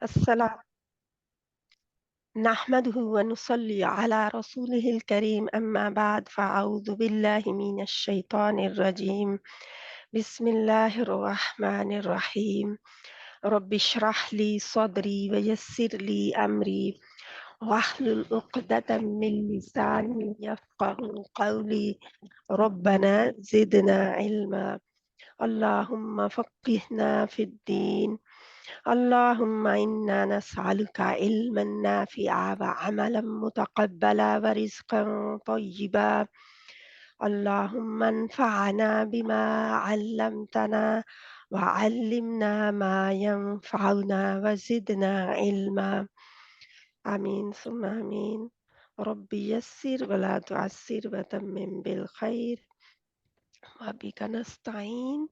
السلام نحمده ونصلي على رسوله الكريم أما بعد فأعوذ بالله من الشيطان الرجيم بسم الله الرحمن الرحيم رب اشرح لي صدري ويسر لي أمري واحلل عقدة من لساني يفقه قولي ربنا زدنا علما اللهم فقهنا في الدين اللهم إنا نسألك علما نافعا وعملا متقبلا ورزقا طيبا اللهم انفعنا بما علمتنا وعلمنا ما ينفعنا وزدنا علما آمين ثم آمين رب يسر ولا تعسر وتمم بالخير وبك نستعين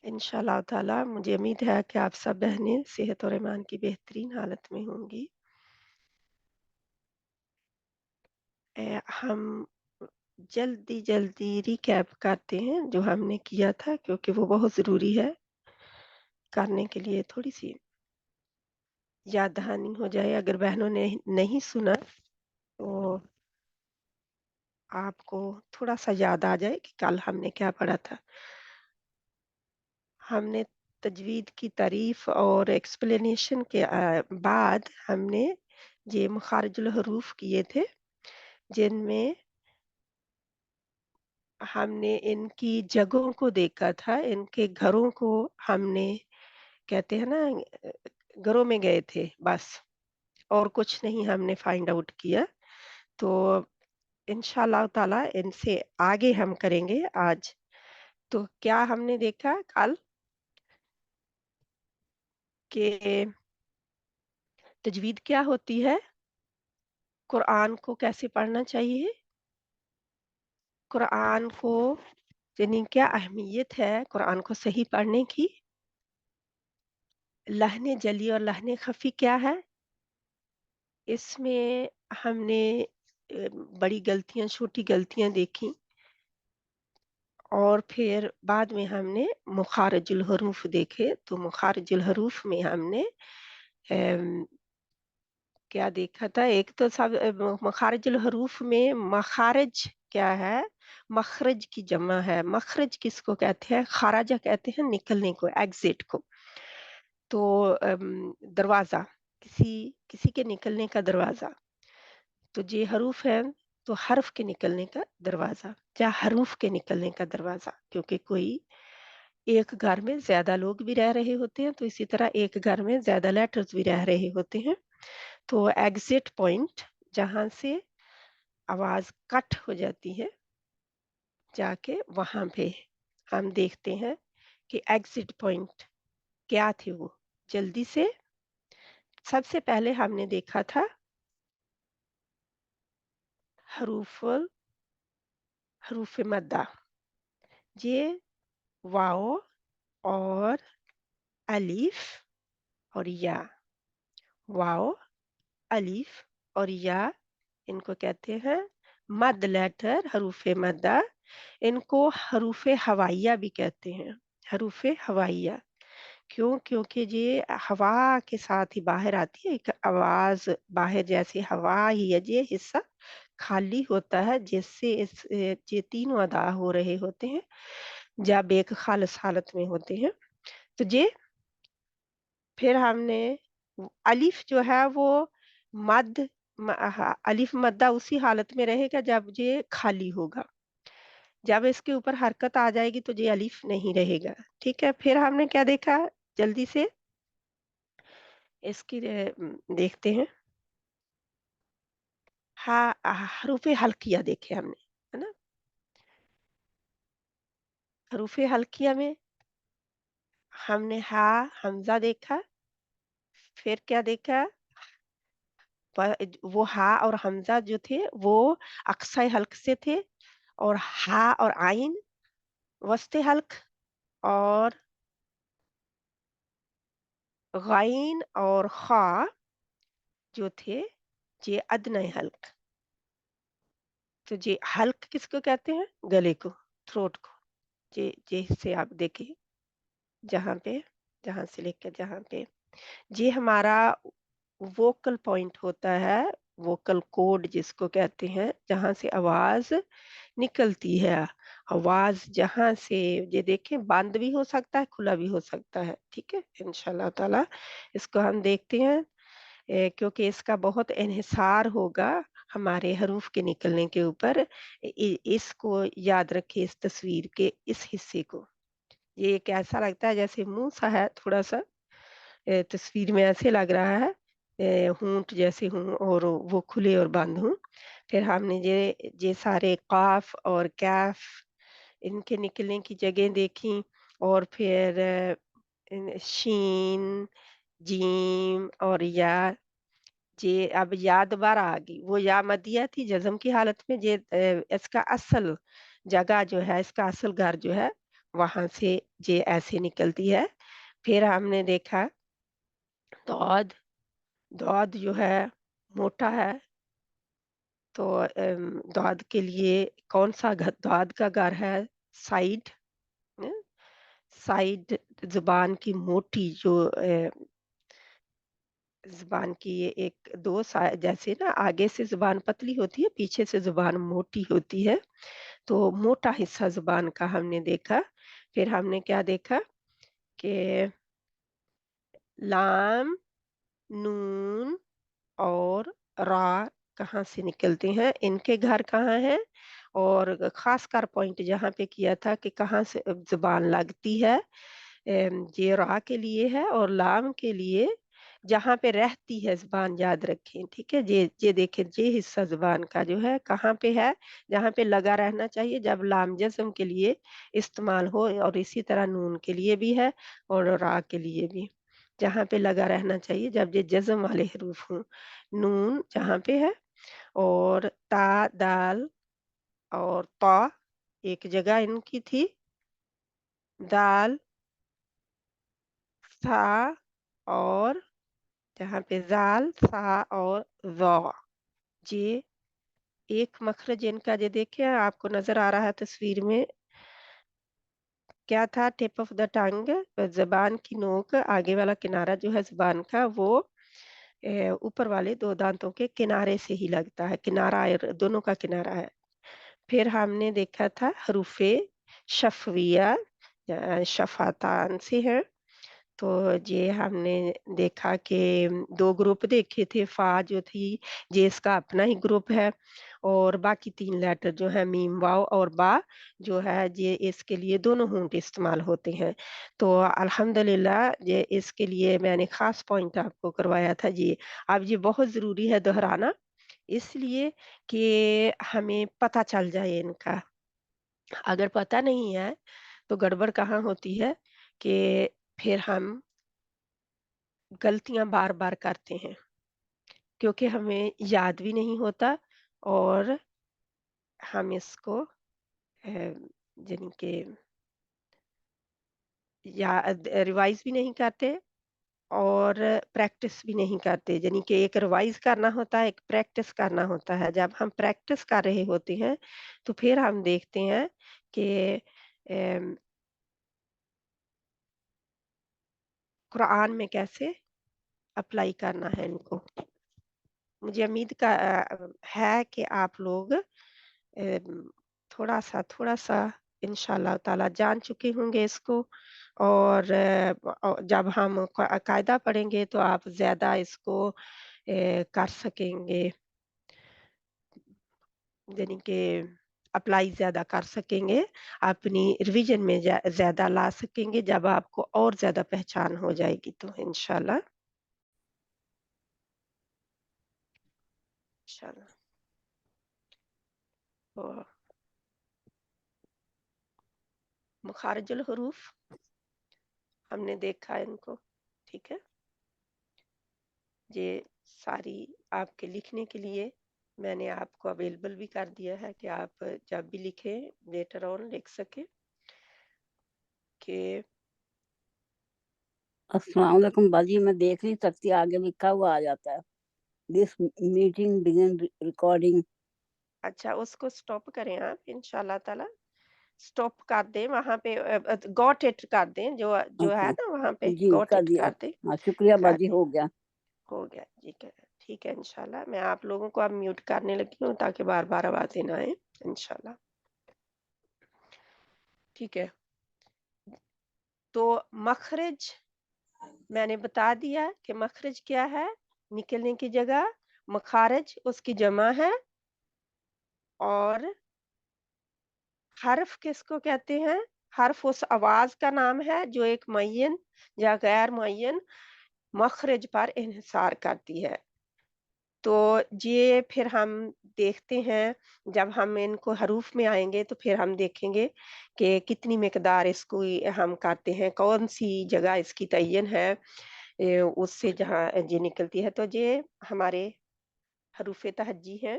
इंशाअल्लाह ताला मुझे उम्मीद है कि आप सब बहनें सेहत और ईमान की बेहतरीन हालत में होंगी। हम जल्दी-जल्दी रिकैप करते हैं जो हमने किया था क्योंकि वो बहुत ज़रूरी है, करने के लिए थोड़ी-सी याद दहानी हो जाए। अगर बहनों ने नहीं सुना तो आपको थोड़ा-सा याद आ जाए कि कल हमने क्या पढ़ा था। हमने तजवीद की तारीफ़ और एक्सप्लेनेशन के बाद हमने ये मखारिजुल हरूफ किए थे, जिनमें हमने इनकी जगहों को देखा था, इनके घरों को हमने कहते हैं ना घरों में गए थे बस और कुछ नहीं हमने फाइंड आउट किया। तो इंशाअल्लाह ताला इनसे आगे हम करेंगे आज। तो क्या हमने देखा कल कि तजवीद क्या होती है? कुरान को कैसे पढ़ना चाहिए? कुरान को यानी क्या अहमियत है कुरान को सही पढ़ने की? लहने जली और लहने ख़फ़ी क्या है? इसमें हमने बड़ी गलतियाँ, छोटी गलतियाँ देखी और फिर बाद में हमने मखारिजुल हरूफ देखे। तो मखारिजुल हरूफ में हमने अम, क्या देखा था? एक तो सब मखारिजुल हरूफ में मखारिज क्या है? मखरज की जमा है। मखरज किसको कहते हैं? खाराजा कहते हैं निकलने को, एग्ज़िट को। तो दरवाज़ा, किसी किसी के निकलने का दरवाज़ा। तो ये हरूफ है, तो हर्फ के निकलने का दरवाज़ा या हरूफ के निकलने का दरवाज़ा क्योंकि कोई एक घर में ज़्यादा लोग भी रह रहे होते हैं, तो इसी तरह एक घर में ज़्यादा लेटर्स भी रह रहे होते हैं। तो एग्ज़िट पॉइंट जहाँ से आवाज़ कट हो जाती है, जाके वहाँ पे हम देखते हैं कि एग्ज़िट पॉइंट क्या थे वो। जल्दी से सबसे पहले हमने देखा था हरूफुल हरूफ मद्दा। ये वाओ और अलिफ और या। वाओ, अलिफ और या इनको कहते हैं मद लेटर हरूफ मद्दा। इनको हरूफ हवाइया भी कहते हैं। हरूफ हवाइया क्यों? क्योंकि ये हवा के साथ ही बाहर आती है। एक आवाज़ बाहर जैसे हवा ही है, ये हिस्सा खाली होता है जिससे ये तीनों अदा हो रहे होते हैं जब एक खालिस हालत में होते हैं। तो ये फिर हमने अलिफ जो है वो मद अलिफ मद्दा उसी हालत में रहेगा जब ये खाली होगा। जब इसके ऊपर हरकत आ जाएगी तो ये अलिफ नहीं रहेगा। ठीक है? फिर हमने क्या देखा जल्दी से इसकी देखते हैं। हरूफ़ हल्किया देखे हमने, है ना? हरूफ़ हल्किया में हमने हा, हमज़ा देखा, फिर क्या देखा? वो हा और हमज़ा जो थे वो अक़सा हल्क़ से थे और हा और आइन वस्ते हल्क़ और ग़ाइन और ख़ा जो थे ये अदना हल्क़। तो ये हल्क़ किसको कहते हैं? गले को, थ्रोट को। ये हिस्से आप देखें, जहाँ से लेकर जहाँ पे, ये हमारा वोकल पॉइंट होता है, वोकल कॉर्ड जिसको कहते हैं, जहाँ से आवाज़ निकलती है। आवाज़ जहाँ से, ये देखें, बंद भी हो सकता है, खुला भी हो सकता है, ठीक है? इंशाअल्लाह ताला इसको हम देखते हैं, क्योंकि इसका बहुत इन्हिसार होगा हमारे हरूफ के निकलने के ऊपर। इसको याद रखिए, इस तस्वीर के इस हिस्से को। ये एक ऐसा लगता है जैसे मुँह सा है थोड़ा-सा, तस्वीर में ऐसे लग रहा है, होंठ जैसे हों और वो खुले और बंद हों। फिर हमने ये सारे क़ाफ़ और कैफ़, इनके निकलने की जगह देखी, और फिर शीन, जीम और या। ये अब या दोबारा आ गई, वो या मद्दिया थी जज़म की हालत में, ये इसका असल जगह जो है, इसका असल घर जो है, वहाँ से ये ऐसे निकलती है। फिर हमने देखा दौद, दौद जो है मोटा है, तो दौद के लिए कौन-सा दौद का घर है, साइड, अ, साइड ज़ुबान की मोटी जो ज़ुबान की ये एक 2 जैसे ना आगे से ज़ुबान पतली होती है, पीछे से ज़ुबान मोटी होती है, तो मोटा हिस्सा ज़ुबान का हमने देखा। फिर हमने क्या देखा कि लाम, नून और रा कहाँ से निकलते हैं, इनके घर कहाँ हैं, और ख़ासकर पॉइंट जहाँ पे किया था कि कहाँ से ज़ुबान लगती है, ये रा के लिए है, और लाम के लिए जहाँ पे रहती है ज़ुबान, याद रखें, ठीक है? ये देखें, ये हिस्सा ज़ुबान का जो है कहाँ पे है, जहाँ पे लगा रहना चाहिए जब लाम जज़म के लिए इस्तेमाल हो, और इसी तरह नून के लिए भी है और रा के लिए भी। जहाँ पे लगा रहना चाहिए जब ये जज़म वाले हरूफ हों। नून जहाँ पे है, और ता, दाल और तौ एक जगह इनकी थी, दाल, सा, और जहाँ पे ज़ाल, सा और ज़ौ, ये एक मखरज इनका, ये देखिए आपको नज़र आ रहा है तस्वीर में, क्या था, टिप ऑफ द टंग, ज़ुबान की नोक, आगे वाला किनारा जो है ज़ुबान का, वो ऊपर वाले 2 दाँतों के किनारे से ही लगता है, किनारा दोनों का किनारा है। फिर हमने देखा था हरूफ़े शफ़विया, शफ़ातान से हैं, तो ये हमने देखा कि 2 ग्रुप देखे थे, फ़ा जो थी, ये इसका अपना ही ग्रुप है, और बाकी 3 लेटर जो हैं मीम, वाव और बा जो है, ये इसके लिए दोनों होंठ इस्तेमाल होते हैं। तो अल्हम्दुलिल्लाह ये इसके लिए मैंने ख़ास पॉइंट आपको करवाया था जी। अब ये बहुत ज़रूरी है दोहराना, इसलिए कि हमें पता चल जाए इनका। अगर पता नहीं है, तो गड़बड़ कहाँ होती है कि फिर हम गलतियाँ बार-बार करते हैं, क्योंकि हमें याद भी नहीं होता, और हम इसको यानी कि रिवाइज़ भी नहीं करते, और प्रैक्टिस भी नहीं करते। यानी कि एक रिवाइज़ करना होता है, एक प्रैक्टिस करना होता है। जब हम प्रैक्टिस कर रहे होते हैं, तो फिर हम देखते हैं कि अम, कुरान में कैसे अप्लाई करना है इनको। मुझे उम्मीद है कि आप लोग थोड़ा-सा इंशाअल्लाह ताला जान चुके होंगे इसको, और जब हम कायदा पढ़ेंगे तो आप ज़्यादा इसको कर सकेंगे, यानी कि अप्लाई ज़्यादा कर सकेंगे, अपनी रिवीज़न में ज़्यादा ला सकेंगे, जब आपको और ज़्यादा पहचान हो जाएगी तो इंशाअल्लाह। इंशाअल्लाह। तो मखारिजुल हुरूफ हमने देखा इनको, ठीक है? ये सारी आपके लिखने के लिए मैंने आपको अवेलेबल भी कर दिया है कि आप जब भी लिखें, लेटर ऑन लिख सकें कि अस्सलाम वालेकुम बाजी, मैं देख नहीं सकती, आगे लिखा हुआ आ जाता है दिस मीटिंग बिगिन रिकॉर्डिंग। अच्छा, उसको स्टॉप करें आप इंशाअल्लाह ताला। स्टॉप कर दें वहाँ पे, गॉट इट कर दें, जो जो है अच्छा, ना वहाँ पे जी गॉट कर इट दिया। कर दें। हाँ, शुक्रिया कर बाजी, दें, हो गया। हो गया जी। ठीक है इंशाल्लाह। मैं आप लोगों को अब म्यूट करने लगी हूँ ताकि बार-बार आवाज़ें ना आए इंशाल्लाह। ठीक है। तो मखरज मैंने बता दिया कि मखरज क्या है, निकलने की जगह। मखारज उसकी जमा है। और हर्फ किसको कहते हैं? हर्फ उस आवाज़ का नाम है जो एक मुअय्यन या गैर मुअय्यन मखरज पर इन्हिसार करती है। तो ये फिर हम देखते हैं, जब हम इनको हरूफ में आएँगे तो फिर हम देखेंगे कि कितनी मिकदार इसको हम करते हैं, कौन-सी जगह इसकी तय्यन है उससे जहाँ ये निकलती है। तो ये हमारे हरूफ तहज्जी हैं।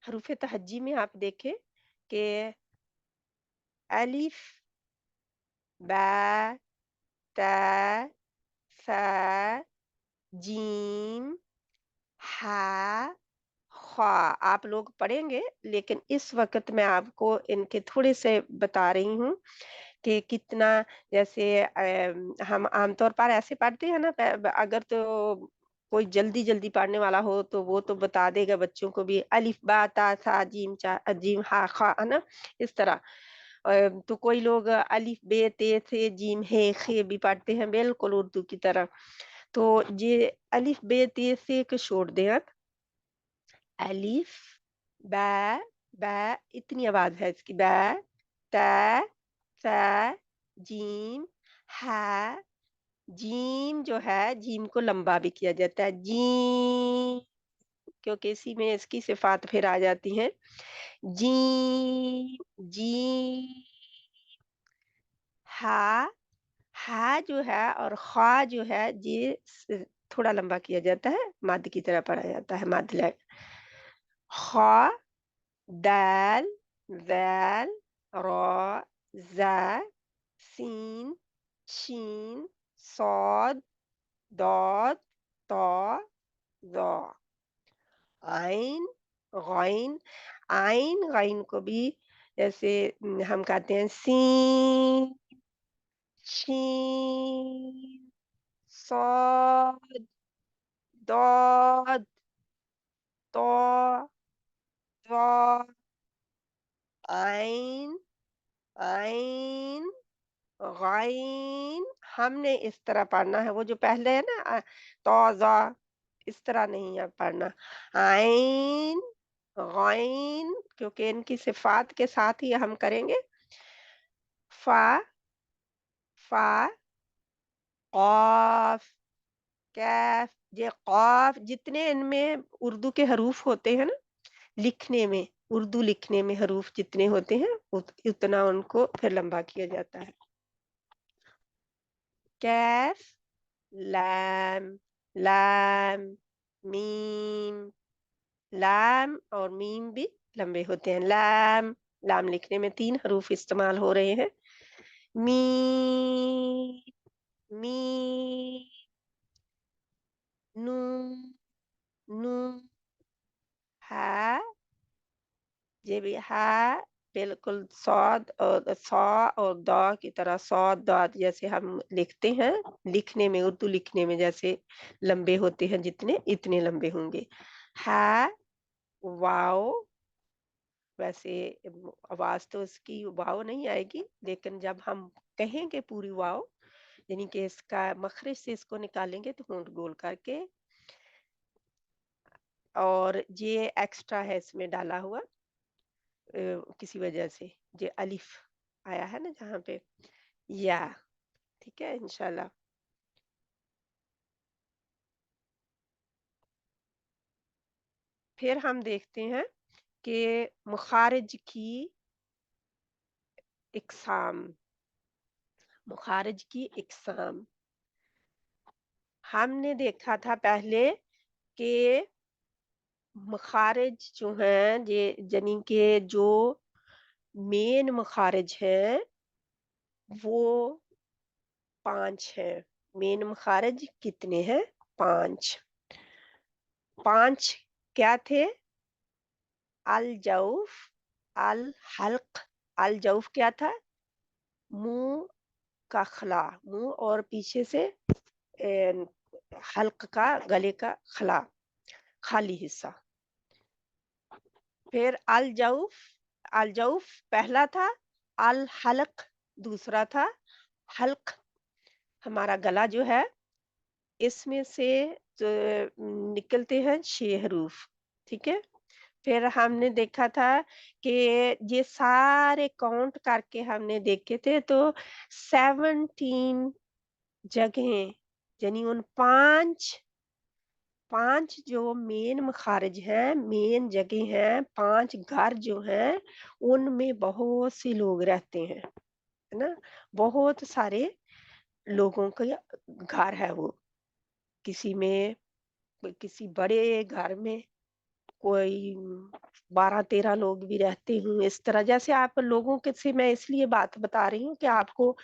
हरूफ तहज्जी में आप देखें कि अलिफ, बा, ता, सा, जीम, हा, ख़्वा। आप लोग पढ़ेंगे, लेकिन इस वक़्त मैं आपको इनके थोड़े से बता रही हूँ कि कितना, जैसे हम आमतौर पर ऐसे पढ़ते हैं ना, अगर तो कोई जल्दी-जल्दी पढ़ने वाला हो तो वो तो बता देगा बच्चों को भी, अलिफ, बा, ता, सा, जीम, जीम, हा, ख़ा, है ना? इस तरह। तो कोई लोग अलिफ, बे, ते, से, जीम, हे, खे भी पढ़ते हैं बिल्कुल उर्दू की तरह। तो ये अलिफ, बे, ते, से को छोड़ दें आप। अलिफ, बा, बा, इतनी आवाज़ है इसकी, बा, ता, सा, जीम, हा। जीम जो है, जीम को लंबा भी किया जाता है, जी, क्योंकि इसी में इसकी सिफ़ात फिर आ जाती हैं। जी, जी, हा, हा जो है और ख़्वा जो है, ये थोड़ा लंबा किया जाता है, मद की तरह पढ़ा जाता है, मद ल ख़ा, दाल, ज़ाल, रा, ज़ा, सीन, शीन, सॉद, दॉद, तौ, ज़ा। आइन, गॉइन। आइन, गॉइन को भी जैसे हम कहते हैं सीन, शीन, सॉद, दॉद, तौ, ज़ा, आइन, आइन, गॉइन। हमने इस तरह पढ़ना है, वो जो पहले है ना तौ, ज़ा, इस तरह नहीं है पढ़ना। आइन, गॉइन, क्योंकि इनकी सिफ़ात के साथ ही हम करेंगे। फ़ा, फ़ा, क़ाफ़, कैफ, ये क़ाफ़, जितने इनमें उर्दू के हरूफ होते हैं ना, लिखने में, उर्दू लिखने में हरूफ जितने होते हैं, उतना उनको फिर लंबा किया जाता है। कैफ, लाम, लाम, मीम। लाम और मीम भी लंबे होते हैं। लाम, लाम लिखने में 3 हरूफ इस्तेमाल हो रहे हैं। मीम, मीम, नून, नून, हा, ये भी हा, बिल्कुल सौद और सौ और द की तरह, सौद दाद जैसे हम लिखते हैं, लिखने में, उर्दू लिखने में जैसे लंबे होते हैं जितने, इतने लंबे होंगे। हा, वाओ, वैसे आवाज़ तो उसकी वाओ नहीं आएगी, लेकिन जब हम कहेंगे पूरी वाओ, यानी कि इसका मखरज से इसको निकालेंगे तो होंठ गोल करके। और ये एक्स्ट्रा है इसमें डाला हुआ किसी वजह से, ये अलिफ आया है ना जहाँ पे, या, ठीक है इंशाल्लाह। फिर हम देखते हैं कि मुखारिज की इकसाम। मुखारिज की इकसाम हमने देखा था पहले कि मखारिज जो हैं, ये यानी कि जो मेन मखारिज हैं वो 5 हैं। मेन मखारिज कितने हैं? 5। 5 क्या थे? अल जौफ, अल हल्क, अलजौफ क्या था? मुंह का खला, मुंह और पीछे से हल्क का, गले का खला, खाली हिस्सा। फिर अलजौफ, अलजौफ पहला था, अल हल्क दूसरा था। हल्क हमारा गला जो है, इसमें से निकलते हैं 6 हरूफ, ठीक है। फिर हमने देखा था कि ये सारे काउंट करके हमने देखे थे, तो 17 जगहें, यानी उन 5 जो मेन मखारिज हैं, मेन जगह हैं, 5 घर जो हैं, उनमें बहुत से लोग रहते हैं, है ना? बहुत सारे लोगों का घर है वो। किसी में, किसी बड़े घर में कोई 12-13 लोग भी रहते हों, इस तरह। जैसे आप लोगों के से मैं इसलिए बात बता रही हूँ कि आपको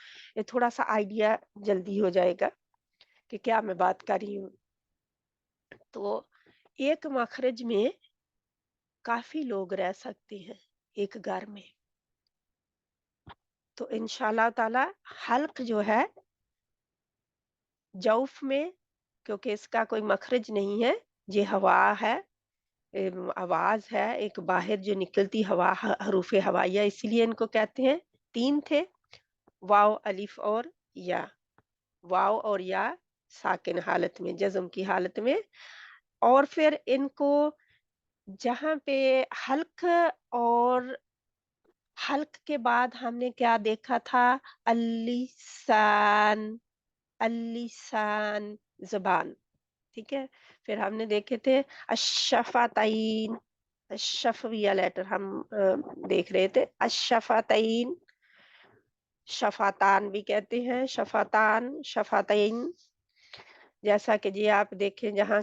थोड़ा-सा आइडिया जल्दी हो जाएगा कि क्या मैं बात कर रही हूँ। तो एक मखरज में काफ़ी लोग रह सकते हैं, एक घर में। तो इंशाअल्लाह ताला हल्क जो है, जौफ में, क्योंकि इसका कोई मखरज नहीं है, ये हवा है, आवाज़ है, एक बाहर जो निकलती हवा, हरूफ़े हवाइया, इसीलिए इनको कहते हैं। 3 थे, वाव, अलिफ और या। वाव और या साकिन हालत में, जज़्म की हालत में। और फिर इनको जहाँ पे हल्क, और हल्क के बाद हमने क्या देखा था? अल-लिसान, अल-लिसान ज़ुबान, ठीक है? फिर हमने देखे थे अश-शफ़ातैन, शफ़विया लेटर हम देख रहे थे। अश-शफ़ातैन, शफ़ातान भी कहते हैं, शफ़ातान, शफ़ातैन। जैसा कि जी आप देखें, जहाँ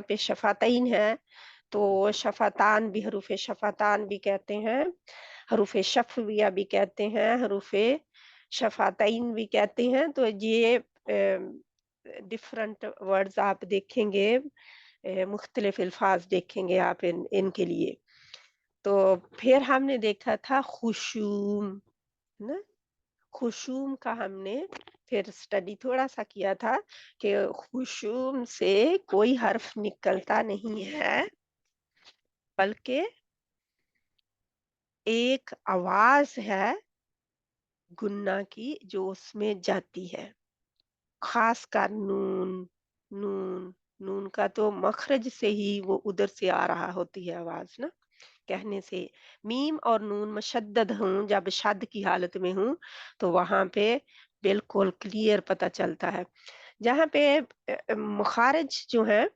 पे शफ़ातैन है, तो शफ़ातान भी, हरूफ़े शफ़ातान भी कहते हैं, हरूफ़े शफ़विया भी कहते हैं, हरूफ़े शफ़ातैन भी कहते हैं। तो ये डिफरेंट वर्ड्स आप देखेंगे, मुख्तलिफ अल्फाज देखेंगे आप इनके लिए। तो फिर हमने देखा था खुशूम, है ना? खुशूम का हमने फिर स्टडी थोड़ा-सा किया था कि खुशूम से कोई हर्फ निकलता नहीं है, बल्कि एक आवाज़ है गुन्ना की जो उसमें जाती है। ख़ासकर नून, नून, नून का तो मखरज से ही वो उधर से आ रहा होती है आवाज़ ना, कहने से। मीम और नून मुशद्दद हों, जब शद की हालत में हों, तो वहाँ पे बिल्कुल क्लियर पता चलता है। जहाँ पे मखारिज जो हैं,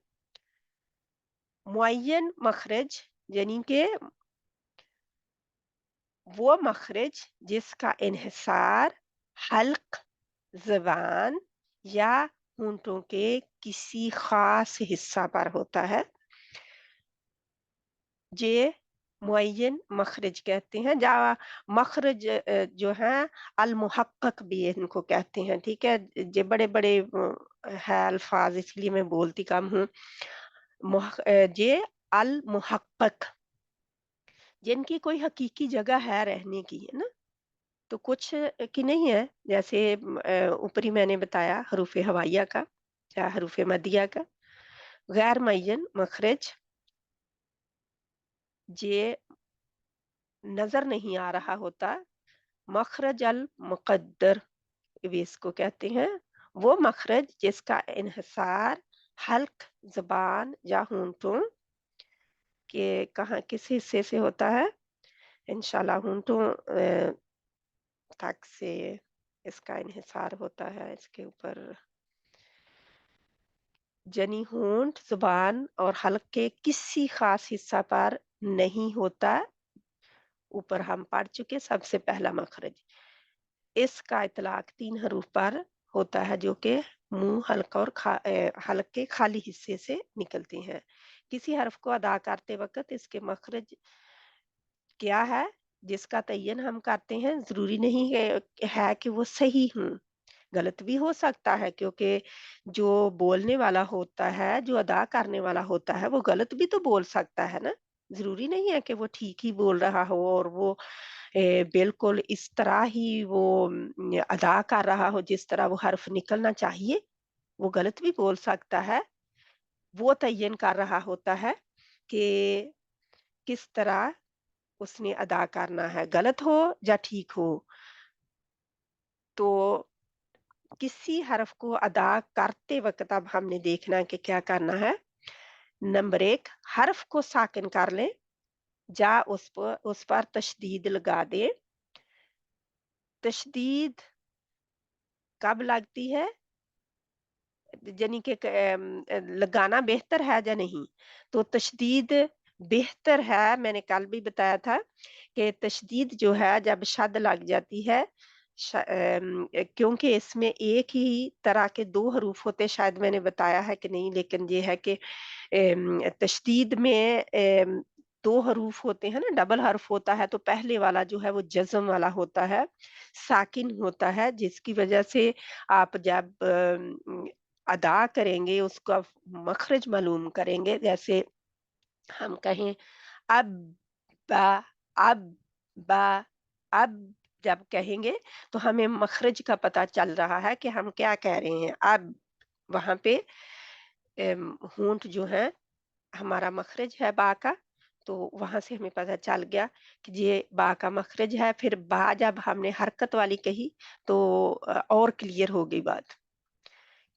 मुअय्यन मखरज, यानी कि वो मखरज जिसका इन्हिसार हल्क, ज़ुबान या होंठों के किसी ख़ास हिस्सा पर होता है, ये मुअय्यन मखरज कहते हैं। मखरज जो हैं, अल-मुहक्क़क़ भी इनको कहते हैं, ठीक है? ये बड़े-बड़े है अल्फ़ाज़, इसलिए मैं बोलती कम हूँ। ये अल-मुहक्क़क़, जिनकी कोई हकीकी जगह है रहने की, है ना? तो कुछ की नहीं है, जैसे ऊपरी मैंने बताया हरूफ़े हवाइया का या हरूफ़े मद्दिया का। गैर मुअय्यन मखरज, ये नज़र नहीं आ रहा होता, मखरज अल मुक़द्दर भी इसको कहते हैं। वो मखरज जिसका इन्हिसार हल्क, ज़ुबान या होंठों के कहाँ, किस हिस्से से होता है? इंशाअल्लाह होंठों तक से इसका इन्हिसार होता है, इसके ऊपर जनी होंठ, ज़ुबान और हलक के किसी ख़ास हिस्सा पर नहीं होता। ऊपर हम पढ़ चुके, सबसे पहला मखरज। इसका इतलाक 3 हरूफ पर होता है, जो कि मुँह, हलक और हलक के खाली हिस्से से निकलते हैं। किसी हर्फ को अदा करते वक़्त इसके मखरज क्या है, जिसका तयन हम करते हैं, ज़रूरी नहीं है कि वो सही हों। गलत भी हो सकता है, क्योंकि जो बोलने वाला होता है, जो अदा करने वाला होता है, वो गलत भी तो बोल सकता है ना। ज़रूरी नहीं है कि वो ठीक ही बोल रहा हो और वो बिल्कुल इस तरह ही वो अदा कर रहा हो जिस तरह वो हर्फ निकलना चाहिए, वो गलत भी बोल सकता है। वो तयन कर रहा होता है कि किस तरह उसने अदा करना है, गलत हो या ठीक हो। तो किसी हर्फ को अदा करते वक़्त अब हमने देखना है कि क्या करना है। नंबर 1, हर्फ को साकिन कर लें या उस पर तशदीद लगा दें। तशदीद कब लगती है? यानी कि लगाना बेहतर है या नहीं? तो तशदीद बेहतर है, मैंने कल भी बताया था कि तशदीद जो है जब शद लग जाती है, क्योंकि इसमें एक ही तरह के 2 हरूफ होते हैं, शायद मैंने बताया है कि नहीं, लेकिन ये है कि तशदीद में 2 हरूफ होते हैं ना, डबल हर्फ होता है, तो पहले वाला जो है वो जज़म वाला होता है, साकिन होता है, जिसकी वजह से आप जब अदा करेंगे, उसका मखरज मालूम करेंगे। जैसे हम कहें अब, बा, अब, बा, अब जब कहेंगे तो हमें मखरज का पता चल रहा है कि हम क्या कह रहे हैं। अब वहाँ पे होंठ जो है हमारा मखरज है बा का, तो वहाँ से हमें पता चल गया कि ये बा का मखरज है। फिर बा जब हमने हरकत वाली कही तो और क्लियर हो गई बात।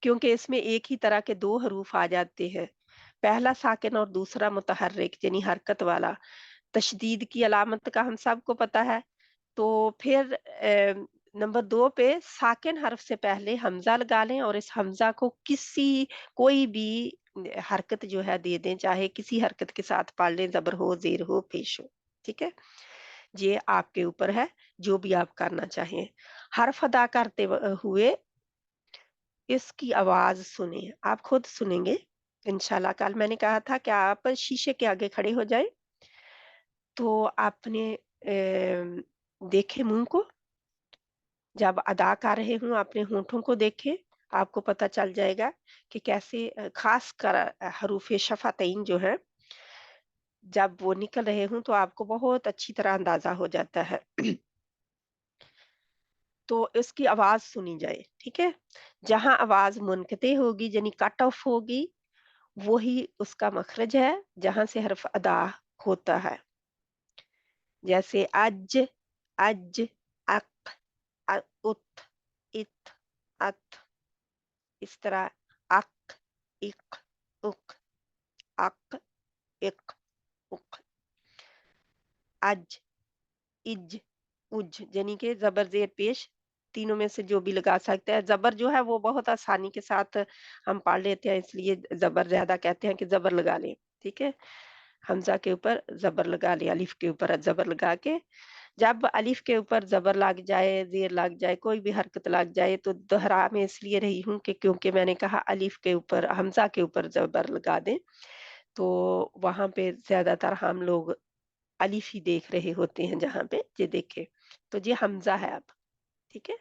क्योंकि इसमें एक ही तरह के 2 हरूफ आ जाते हैं। पहला साकिन और दूसरा मुतहर्रिक यानी हरकत वाला। तशदीद की अलामत का हम सबको पता है। तो फिर नंबर 2 पे साकिन हर्फ से पहले हमज़ा लगा लें और इस हमज़ा को कोई भी हरकत जो है दे दें, चाहे किसी हरकत के साथ पढ़ लें, ज़बर हो, ज़ेर हो, पेश हो। ठीक है? ये आपके ऊपर है, जो भी आप करना चाहें। हर्फ अदा करते हुए इसकी आवाज़ सुनें। आप खुद सुनेंगे इंशाल्लाह। कल मैंने कहा था कि आप शीशे के आगे खड़े हो जाएँ, तो आपने देखें मुँह को, जब अदा कर रहे हों अपने होंठों को देखें, आपको पता चल जाएगा कि कैसे ख़ासकर हरूफ़े शफ़ातैन जो हैं, जब वो निकल रहे हों तो आपको बहुत अच्छी तरह अंदाज़ा हो जाता है। तो इसकी आवाज़ सुनी जाए, ठीक है? जहाँ आवाज़ मुनक़ते होगी यानी कट ऑफ होगी, वो ही उसका मखरज है, जहाँ से हर्फ अदा होता है। जैसे अज, अज, अक, उत, इत, अत, इस तरह अक, इक, उक, अक, इक, उक, अज, इज, उज यानी कि ज़बर ज़ेर पेश तीनों में से जो भी लगा सकते हैं। ज़बर जो है वो बहुत आसानी के साथ हम पढ़ लेते हैं, इसलिए ज़बर ज़्यादा कहते हैं कि ज़बर लगा लें, ठीक है? हमज़ा के ऊपर ज़बर लगा लें, अलिफ के ऊपर ज़बर लगा के, जब अलिफ के ऊपर ज़बर लग जाए, ज़ेर लग जाए, कोई भी हरकत लग जाए, तो दोहरा मैं इसलिए रही हूँ कि क्योंकि मैंने कहा अलिफ के ऊपर हमज़ा के ऊपर ज़बर लगा दें, तो वहाँ पे ज़्यादातर हम लोग अलिफ ही देख रहे होते हैं जहाँ पे, ये देखें, तो ये हमज़ा है अब, ठीक है?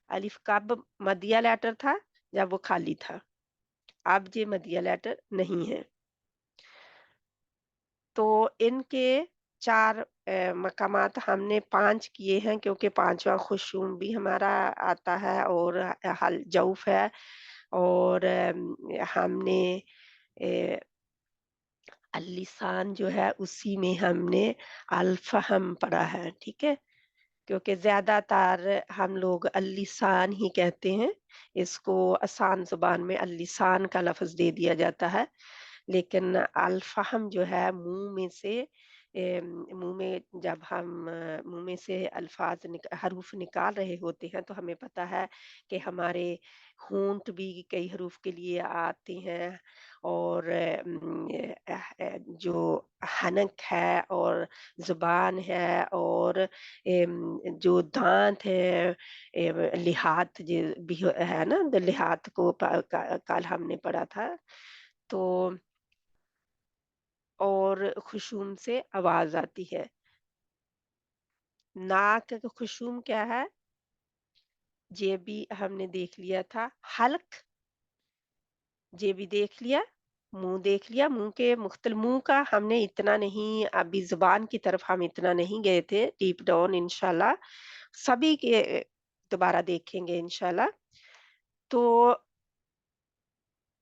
अलिफ कब मदिया लेटर था? जब वो खाली था। अब ये मदिया लेटर नहीं है। तो इनके 4 मकामात हमने 5 किए हैं, क्योंकि 5वां खुशूम भी हमारा आता है और हल जौफ है, और हमने ए, अल-लिसान जो है उसी में हमने अल-फ़हम पढ़ा है, ठीक है? क्योंकि ज़्यादातर हम लोग अल-लिसान ही कहते हैं। इसको आसान ज़ुबान में अल-लिसान का लफ़्ज़ दे दिया जाता है। लेकिन अल-फ़हम जो है मुँह में से मुँह में जब हम मुँह में से अल्फ़ाज़ हरूफ़ निकाल रहे होते हैं, तो हमें पता है कि हमारे होंठ भी कई हरूफ़ के लिए आते हैं, और जो हनक है और ज़ुबान है और जो दाँत है, लिहात भी है ना, तो लिहात को कल हमने पढ़ा था। तो और खुशूम से आवाज़ आती है। नाक का खुशूम क्या है? ये भी हमने देख लिया था। हल्क, ये भी देख लिया। मुँह देख लिया, मुँह का हमने इतना नहीं, अभी ज़ुबान की तरफ हम इतना नहीं गए थे डीप डाउन, इंशाल्लाह सभी के दोबारा देखेंगे इंशाल्लाह। तो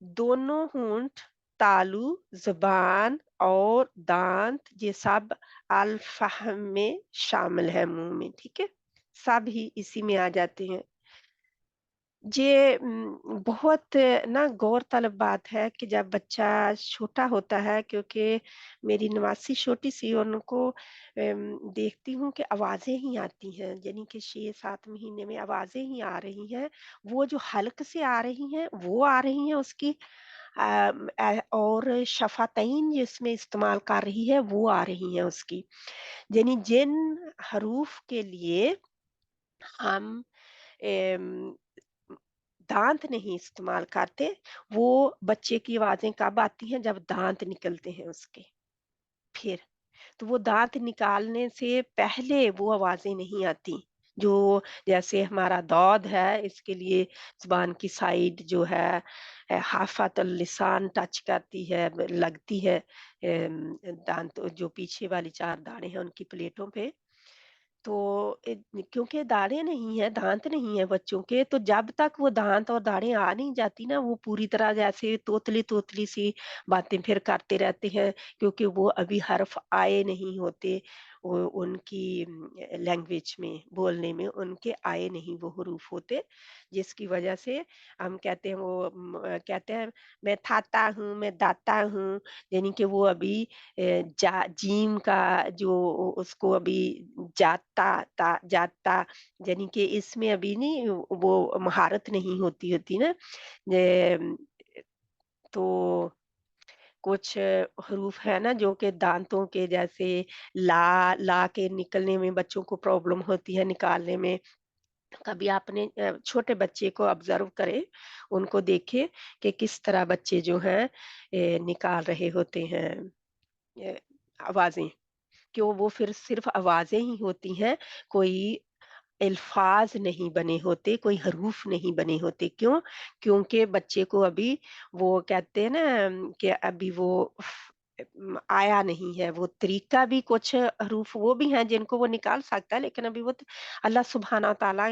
दोनों होंठ, तालू, ज़ुबान और दाँत ये सब अल-फ़ह्म में शामिल है मुँह में, ठीक है? सब ही इसी में आ जाते हैं। ये बहुत ना गौरतलब बात है कि जब बच्चा छोटा होता है, क्योंकि मेरी नवासी छोटी-सी, उनको देखती हूँ कि आवाज़ें ही आती हैं, यानी कि 6-7 महीने में आवाज़ें ही आ रही हैं। वो जो हल्क से आ रही हैं, वो आ रही हैं उसकी, और शफ़ातैन जिसमें इस्तेमाल कर रही है, वो आ रही हैं उसकी। यानी जिन हरूफ के लिए हम एम दाँत नहीं इस्तेमाल करते, वो बच्चे की आवाज़ें कब आती हैं? जब दाँत निकलते हैं उसके, फिर। तो वो दाँत निकालने से पहले वो आवाज़ें नहीं आती। जो जैसे हमारा दौद है, इसके लिए ज़ुबान की साइड जो है हाफ़ातुल लिसान टच करती है, लगती है दाँत जो पीछे वाली 4 दाढ़ें हैं उनकी प्लेटों पे। तो क्योंकि दाढ़ें नहीं है, दाँत नहीं है बच्चों के, तो जब तक वो दाँत और दाढ़ें आ नहीं जाती ना, वो पूरी तरह जैसे तोतली-तोतली सी बातें फिर करते रहते हैं, क्योंकि वो अभी हर्फ आए नहीं होते। उनकी लैंग्वेज में, बोलने में उनके आए नहीं वो हुरूफ होते, जिसकी वजह से हम कहते हैं कहते हैं मैं थाता हूँ, मैं दाता हूँ, यानी कि वो अभी जीम का जो उसको अभी जाता यानी कि इसमें अभी नहीं वो महारत नहीं होती ना। जे तो कुछ हरूफ है ना जो कि दाँतों के जैसे ला के निकलने में बच्चों को प्रॉब्लम होती है निकालने में। कभी आपने छोटे बच्चे को ऑब्ज़र्व करें, उनको देखें कि किस तरह बच्चे जो हैं निकाल रहे होते हैं अ, आवाज़ें। क्यों वो फिर सिर्फ़ आवाज़ें ही होती हैं, कोई अल्फ़ाज़ नहीं बने होते, कोई हरूफ नहीं बने होते। क्यों? क्योंकि बच्चे को अभी वो कहते हैं ना कि अभी वो आया नहीं है, वो तरीका भी कुछ हरूफ वो भी हैं जिनको वो निकाल सकता है, लेकिन अभी वो त अल्लाह सुब्हाना व तआला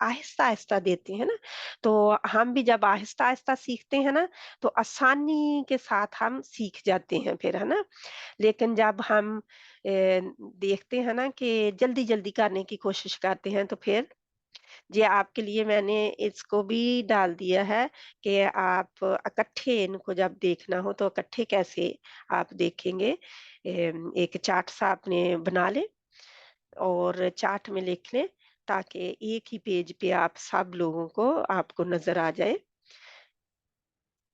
आहिस्ता-आहिस्ता देते हैं ना, तो हम भी जब आहिस्ता-आहिस्ता सीखते हैं ना, तो आसानी के साथ हम सीख जाते हैं फिर, है ना? लेकिन जब हम देखते हैं ना कि जल्दी-जल्दी करने की कोशिश करते हैं, तो फिर जी आपके लिए मैंने इसको भी डाल दिया है कि आप इकट्ठे इनको जब देखना हो तो इकट्ठे कैसे आप देखेंगे। एक चार्ट सा आपने बना लें और चार्ट में लिख लें, ताकि एक ही पेज पे आप सब लोगों को आपको नज़र आ जाए।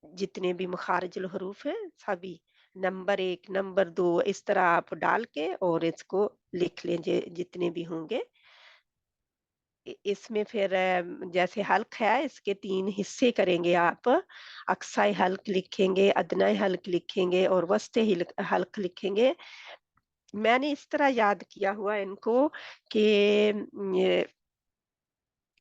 जितने भी मखारिजुल हरूफ हैं सभी, नंबर 1 नंबर 2 इस तरह आप डाल के और इसको लिख लें जितने भी होंगे। इसमें फिर जैसे हल्क है इसके 3 हिस्से करेंगे आप। अक्साई हल्क लिखेंगे, अदनाई हल्क लिखेंगे और वस्ते हल्क लिखेंगे। मैंने इस तरह याद किया हुआ इनको कि ये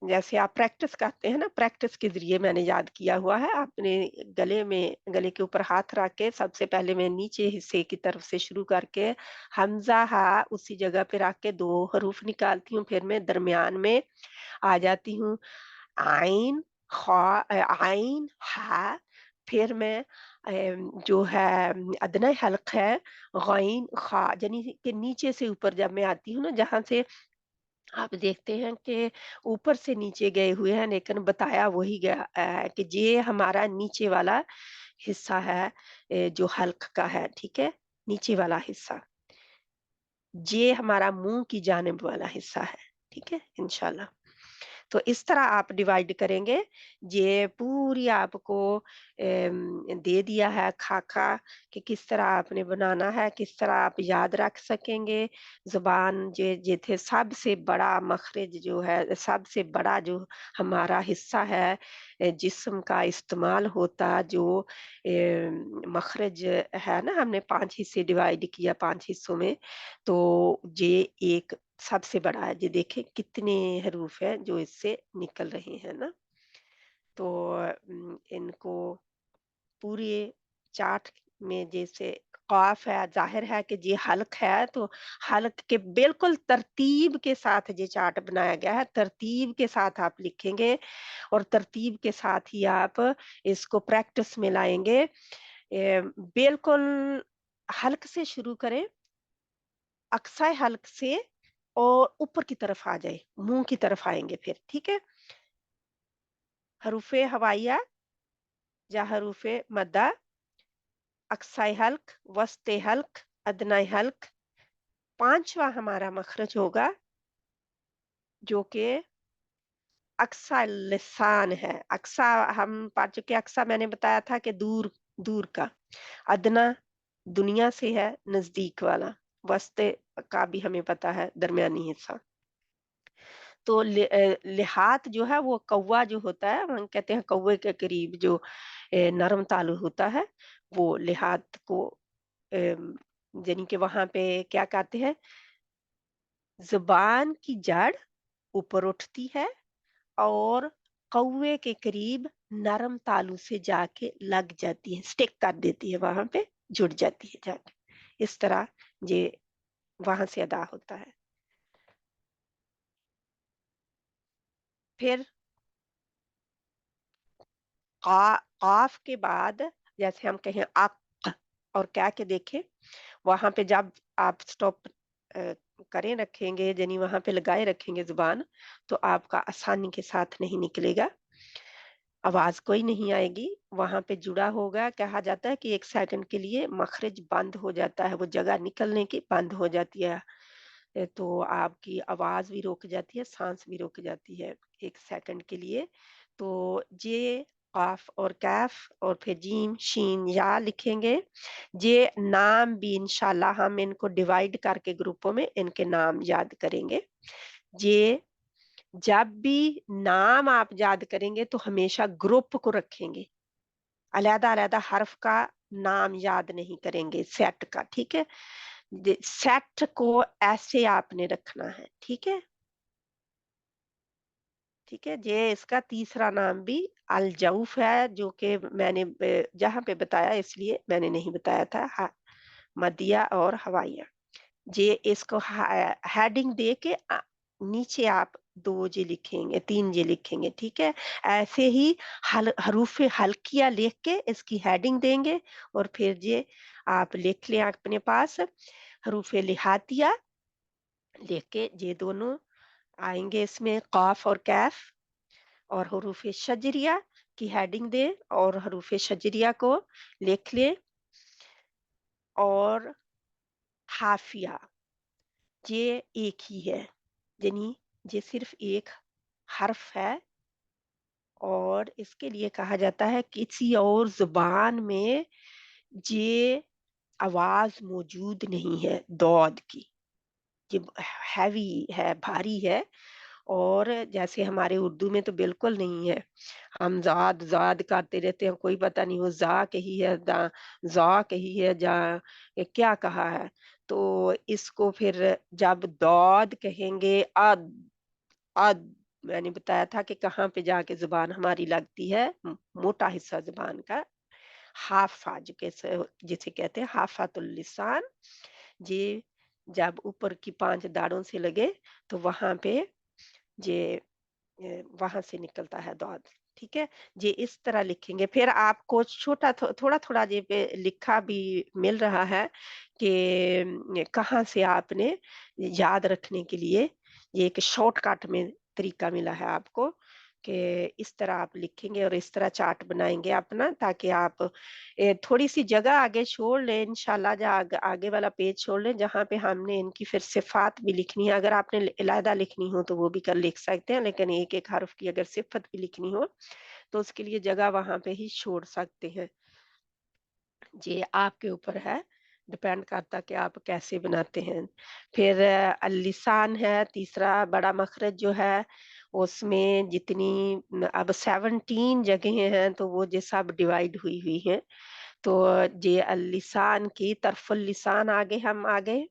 जैसे आप प्रैक्टिस करते हैं ना, प्रैक्टिस के ज़रिए मैंने याद किया हुआ है। अपने गले के ऊपर हाथ रख के सबसे पहले मैं नीचे हिस्से की तरफ से शुरू करके हमज़ा, हा उसी जगह पे रख के 2 हरूफ निकालती हूँ। फिर मैं दरमियान में आ जाती हूँ, आइन, आइन, हा, फिर मैं जो है अदना हल्क है, गइन, खा, यानी कि नीचे से ऊपर जब मैं आती हूँ ना, जहाँ से आप देखते हैं कि ऊपर से नीचे गए हुए हैं, लेकिन बताया वही गया कि ये हमारा नीचे वाला हिस्सा है, जो हल्क का है, ठीक है? नीचे वाला हिस्सा। ये हमारा मुँह की जानिब वाला हिस्सा है, ठीक है? इंशाल्लाह। तो इस तरह आप डिवाइड करेंगे। ये पूरी आपको दे दिया है खाका कि किस तरह आपने बनाना है, किस तरह आप याद रख सकेंगे। ज़ुबान जे थे सबसे बड़ा मख़रज जो है, सबसे बड़ा जो हमारा हिस्सा है जिस्म का इस्तेमाल होता जो मख़रज है ना, हमने 5 हिस्से डिवाइड किया 5 हिस्सों में, तो ये एक सबसे बड़ा है। ये देखें कितने हरूफ हैं जो इससे निकल रहे हैं ना। तो इनको पूरे चार्ट में जैसे क़ाफ़ है, ज़ाहिर है कि ये हल्क़ है, तो हल्क़ के बिल्कुल तरतीब के साथ ये चार्ट बनाया गया है, तरतीब के साथ आप लिखेंगे और तरतीब के साथ ही आप इसको प्रैक्टिस में लाएँगे। बिल्कुल हल्क़ से शुरू करें, अक़साए हल्क़ से और ऊपर की तरफ आ जाए, मुँह की तरफ आएँगे फिर, ठीक है? हरूफ़े हवाइया या हरूफ़े मद्दा, अक़साए हल्क़, वस्ते हल्क़, अदनाए हल्क़, 5वां हमारा मख़रज होगा जो कि अक़सा लिसान है। अक़सा हम पढ़ चुके हैं, अक़सा मैंने बताया था कि दूर दूर का। अदना दुनिया से है, नज़दीक वाला। वस्ते का भी हमें पता है, दरमियानी हिस्सा। तो लिहात जो है वो कौवा जो होता है, हम कहते हैं कौवे के करीब जो नरम तालु होता है, वो लिहात को यानी कि वहाँ पे क्या कहते हैं, ज़ुबान की जड़ ऊपर उठती है और कौवे के करीब नरम तालु से जाके लग जाती है, स्टिक कर देती है, वहाँ पे जुड़ जाती है जाके। इस तरह ये वहाँ से अदा होता है। फिर क़ाफ़ के बाद जैसे हम कहें अक़ और कह के देखें, वहाँ पे जब आप स्टॉप अ, करें रखेंगे यानी वहाँ पे लगाए रखेंगे ज़ुबान, तो आपका आसानी के साथ नहीं निकलेगा, आवाज़ कोई नहीं आएगी, वहाँ पे जुड़ा होगा, कहा जाता है कि 1 सेकंड के लिए मख़रज बंद हो जाता है, वो जगह निकलने की बंद हो जाती है। तो आपकी आवाज़ भी रुक जाती है, साँस भी रुक जाती है 1 सेकंड के लिए। तो ये क़ाफ़ और कैफ़ और फिर जीम, शीन, या लिखेंगे। ये नाम भी इंशाअल्लाह हम इनको डिवाइड करके ग्रुपों में इनके नाम याद करेंगे। ये जब भी नाम आप याद करेंगे तो हमेशा ग्रुप को रखेंगे। अलग-अलग हर्फ का नाम याद नहीं करेंगे सेट का, ठीक है? सेट को ऐसे आपने रखना है, ठीक है? ठीक है, ये इसका तीसरा नाम भी अल-जौफ़ है, जो कि मैंने जहाँ पे बताया इसलिए मैंने नहीं बताया था, मदिया और हवाइया। ये इसको हेडिंग दे के नीचे आप 2 जी लिखेंगे, 3 जी लिखेंगे, ठीक है? ऐसे ही हरूफ़ हल्किया लिख के इसकी हेडिंग देंगे और फिर ये आप लिख लें अपने पास, हरूफ़ लिहातिया लिख के ये दोनों आएँगे इसमें क़ाफ़ और कैफ़ और हरूफ़ शजरिया की हेडिंग दें और हरूफ़ शजरिया को लिख लें और हाफ़िया ये एक ही है, यानी ये सिर्फ़ एक हर्फ है और इसके लिए कहा जाता है किसी और ज़ुबान में ये आवाज़ मौजूद नहीं है दौद की। ये हैवी है, भारी है और जैसे हमारे उर्दू में तो बिल्कुल नहीं है। हम ज़ाद ज़ाद करते रहते हैं, कोई पता नहीं वो ज़ा कही है, ज़ा कही है, ये क्या कहा है। तो इसको फिर जब दौद कहेंगे अद मैंने बताया था कि कहाँ पे जाके ज़ुबान हमारी लगती है, मोटा हिस्सा ज़ुबान का, हाफ़ा जिसे कहते हैं हाफ़ातुल लिसान। ये जब ऊपर की 5 दाढ़ों से लगे तो वहाँ पे ये वहाँ से निकलता है दौद, ठीक है? ये इस तरह लिखेंगे। फिर आपको छोटा थोड़ा-थोड़ा ये पे लिखा भी मिल रहा है कि कहाँ से आपने याद रखने के लिए ये एक शॉर्टकट में तरीका मिला है आपको कि इस तरह आप लिखेंगे और इस तरह चार्ट बनाएँगे अपना ताकि आप थोड़ी-सी जगह आगे छोड़ लें इंशाअल्लाह आगे वाला पेज छोड़ लें जहाँ पे हमने इनकी फिर सिफ़ात भी लिखनी है। अगर आपने अलहदा लिखनी हो तो वो भी लिख सकते हैं, लेकिन एक-एक हर्फ की अगर सिफ़त भी लिखनी हो तो उसके लिए जगह वहाँ पे ही छोड़ सकते हैं। ये आपके ऊपर है, डिपेंड करता है कि आप कैसे बनाते हैं। फिर लिसान है, तीसरा बड़ा मखरज जो है, उसमें जितनी अब 17 जगहें हैं, तो वो ये सब डिवाइड हुई हुई हैं। तो ये लिसान की तरफ़ुल लिसान आगे हम आ गए,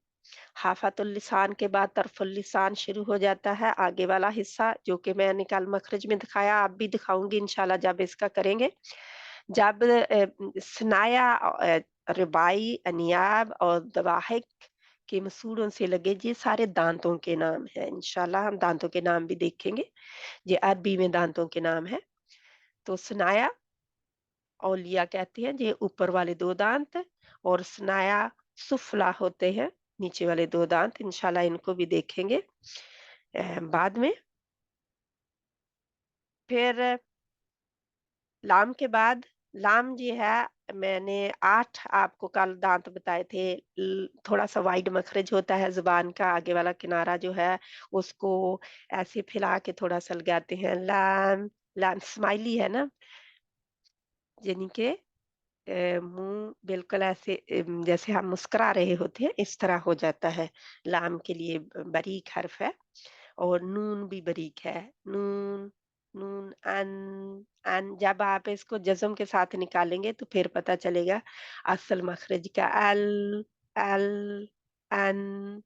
हाफ़ातुल लिसान के बाद तरफ़ुल लिसान शुरू हो जाता है, आगे वाला हिस्सा जो कि मैंने कल मखरज में दिखाया, अब भी दिखाऊँगी इंशाअल्लाह जब इसका करेंगे। जब सनाया रबाई, अनियाब और दवाहिक के मसूड़ों से लगे, ये सारे दांतों के नाम हैं। इंशाल्लाह हम दांतों के नाम भी देखेंगे। ये अरबी में दांतों के नाम है। तो सनाया औलिया कहते हैं, ये ऊपर वाले 2 दांत, और स्नाया सुफला होते हैं, नीचे वाले 2 दांत। इंशाल्लाह इनको भी देखेंगे बाद में। फिर लाम के बाद, लाम ये है, मैंने 8 आपको कल दांत बताए थे। थोड़ा-सा वाइड मखरज होता है ज़ुबान का, आगे वाला किनारा जो है उसको ऐसे फैला के थोड़ा-सा लगाते हैं। लाम, लाम स्माइली है ना, यानी कि मुँह बिल्कुल ऐसे जैसे हम मुस्कुरा रहे होते हैं, इस तरह हो जाता है। लाम के लिए बारीक हर्फ है। और नून भी बारीक है। नून, नून, अन जब आप इसको जज़म के साथ निकालेंगे तो फिर पता चलेगा असल मखरज का। अल, अन।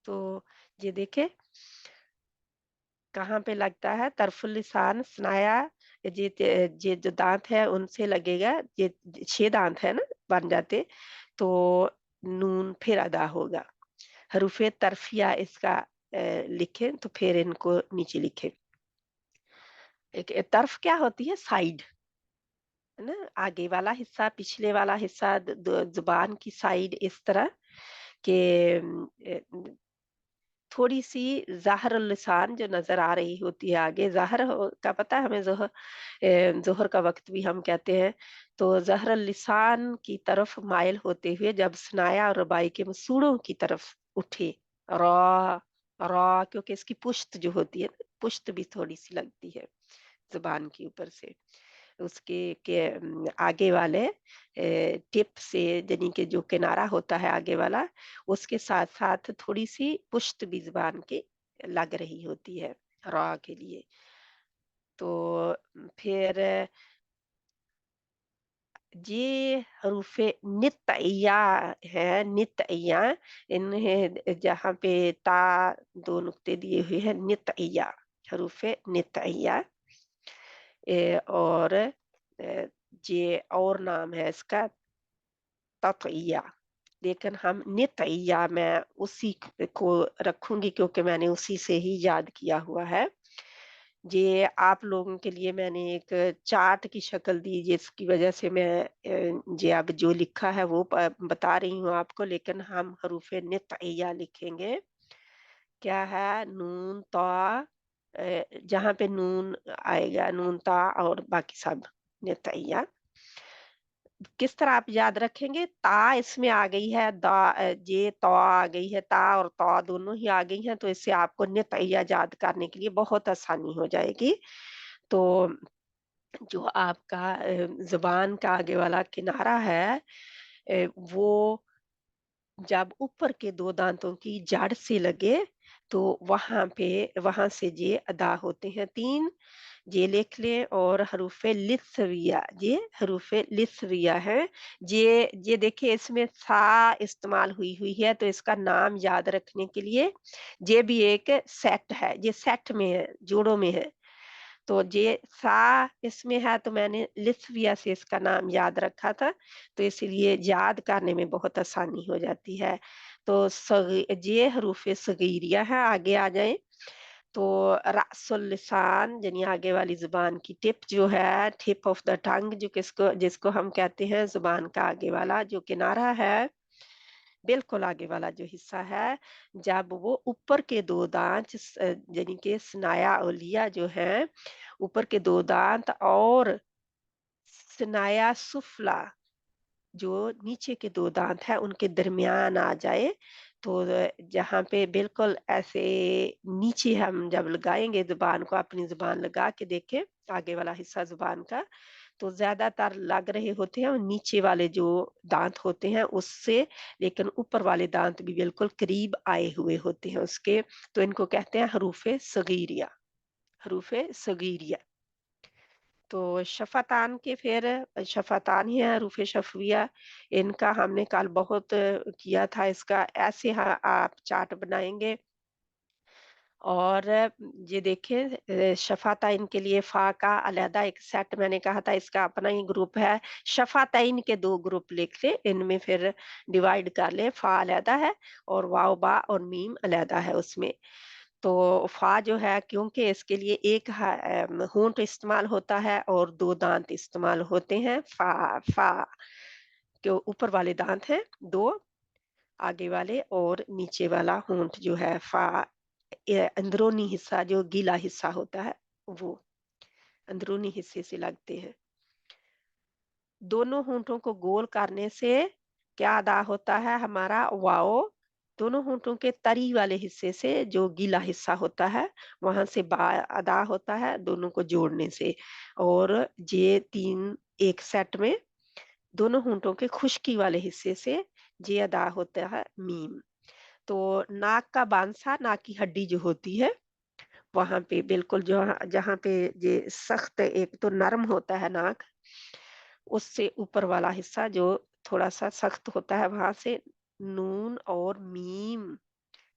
तो ये देखें कहाँ पे लगता है, तरफ़ुल लिसान, स्नाया, ये जो दाँत है उनसे लगेगा। ये 6 दाँत है ना बन जाते, तो नून फिर अदा होगा। हरूफ़े तरफ़िया इसका लिखें तो फिर इनको नीचे लिखें। एक तर्फ़ क्या होती है? साइड, है ना? आगे वाला हिस्सा, पिछले वाला हिस्सा, ज़ुबान की साइड इस तरह के थोड़ी-सी ज़ाहरुल लिसान जो नज़र आ रही होती है आगे, ज़ाहर का पता है हमें, ज़ोहर का वक़्त भी हम कहते हैं। तो ज़हरुल लिसान की तरफ माइल होते हुए जब सनाया और रबाई के मसूड़ों की तरफ उठे, रॉ, रॉ, क्योंकि इसकी पुश्त जो होती है ना, पुश्त भी थोड़ी-सी लगती है ज़ुबान के ऊपर से। उसके आगे वाले टिप से, यानी कि जो किनारा होता है आगे वाला, उसके साथ-साथ थोड़ी-सी पुश्त भी ज़ुबान की लग रही होती है रॉ के लिए। तो फिर ये हरूफ़े नित्तइया है, नित्तइया, इन्हें जहाँ पे ता 2 नुक्ते दिए हुए हैं, नित्तइया, हरूफ़े नित्तइया। और ये और नाम है इसका ततइया, लेकिन हम नितइया मैं उसी को रखूँगी क्योंकि मैंने उसी से ही याद किया हुआ है। ये आप लोगों के लिए मैंने एक चार्ट की शक्ल दी जिसकी वज़ह से मैं ये अब जो लिखा है वो बता रही हूँ आपको, लेकिन हम हरूफ़े नितइया लिखेंगे। क्या है? नून, ता, जहाँ पे नून आएगा, नून, ता और बाकी सब नितइया। किस तरह आप याद रखेंगे? ता इसमें आ गई है, ये तौ आ गई है, ता और तौ दोनों ही आ गई हैं, तो इससे आपको नितइया याद करने के लिए बहुत आसानी हो जाएगी। तो जो आपका ज़ुबान का आगे वाला किनारा है, वो जब ऊपर के 2 दाँतों की जड़ से लगे, तो वहाँ से ये अदा होते हैं 3। ये लिख लें। और हरूफ़े लिस्विया, ये हरूफ़े लिस्विया हैं। ये देखिए इसमें सा इस्तेमाल हुई हुई है, तो इसका नाम याद रखने के लिए ये भी एक सेट है, ये सेट में है, जोड़ों में है। तो ये सा इसमें है, तो मैंने लिस्विया से इसका नाम याद रखा था, तो इसलिए याद करने में बहुत आसानी हो जाती है। तो ये हरूफ़े सगीरिया है, आगे आ जाएँ। तो रअसुल लिसान यानी आगे वाली ज़ुबान की टिप जो है, टिप ऑफ द टंग, जो किसको जिसको हम कहते हैं, ज़ुबान का आगे वाला जो किनारा है, बिल्कुल आगे वाला जो हिस्सा है, जब वो ऊपर के 2 दाँत यानी कि स्नाया ओलिया जो है, ऊपर के 2 दाँत और स्नाया सुफ़ला जो नीचे के 2 दाँत हैं, उनके दरमियान आ जाए, तो जहाँ पे बिल्कुल ऐसे नीचे हम जब लगाएँगे ज़ुबान को, अपनी ज़ुबान लगा के देखें, आगे वाला हिस्सा ज़ुबान का, तो ज़्यादातर लग रहे होते हैं और नीचे वाले जो दाँत होते हैं उससे, लेकिन ऊपर वाले दाँत भी बिल्कुल करीब आए हुए होते हैं उसके, तो इनको कहते हैं हरूफ़े सगीरिया, हरूफ़े सगीरिया। तो शफ़तान के फिर शफ़तान ही है, रूफ़े शफ़विया, इनका हमने कल बहुत किया था। इसका ऐसे आप चार्ट बनाएँगे और ये देखिए शफ़ातैन के लिए फ़ा का अलहदा एक सेट मैंने कहा था, इसका अपना ही ग्रुप है। शफ़ातैन के 2 ग्रुप लिख लें, इनमें फिर डिवाइड कर लें, फ़ा अलहदा है और वाव, बा और मीम अलहदा है उसमें। तो फ़ा जो है क्योंकि इसके लिए एक होंठ इस्तेमाल होता है और 2 दाँत इस्तेमाल होते हैं। फ़ा फ़ा के ऊपर वाले दाँत हैं 2, आगे वाले और नीचे वाला होंठ जो है फ़ा, अंदरूनी हिस्सा जो गीला हिस्सा होता है वो अंदरूनी हिस्से से लगते हैं। दोनों होंठों को गोल करने से क्या अदा होता है हमारा वाओ, दोनों होंठों के तरी वाले हिस्से से जो गीला हिस्सा होता है वहां से बा अदा होता है दोनों को जोड़ने से। और ये 3 एक सेट में दोनों होंठों के खुश्की वाले हिस्से से ये अदा होता है मीम। तो नाक का बांसा, नाक की हड्डी जो होती है वहां पे बिल्कुल जो जहाँ पे ये सख्त एक तो नरम होता है नाक, उससे ऊपर वाला हिस्सा जो थोड़ा सा सख्त होता है वहां से नून और मीम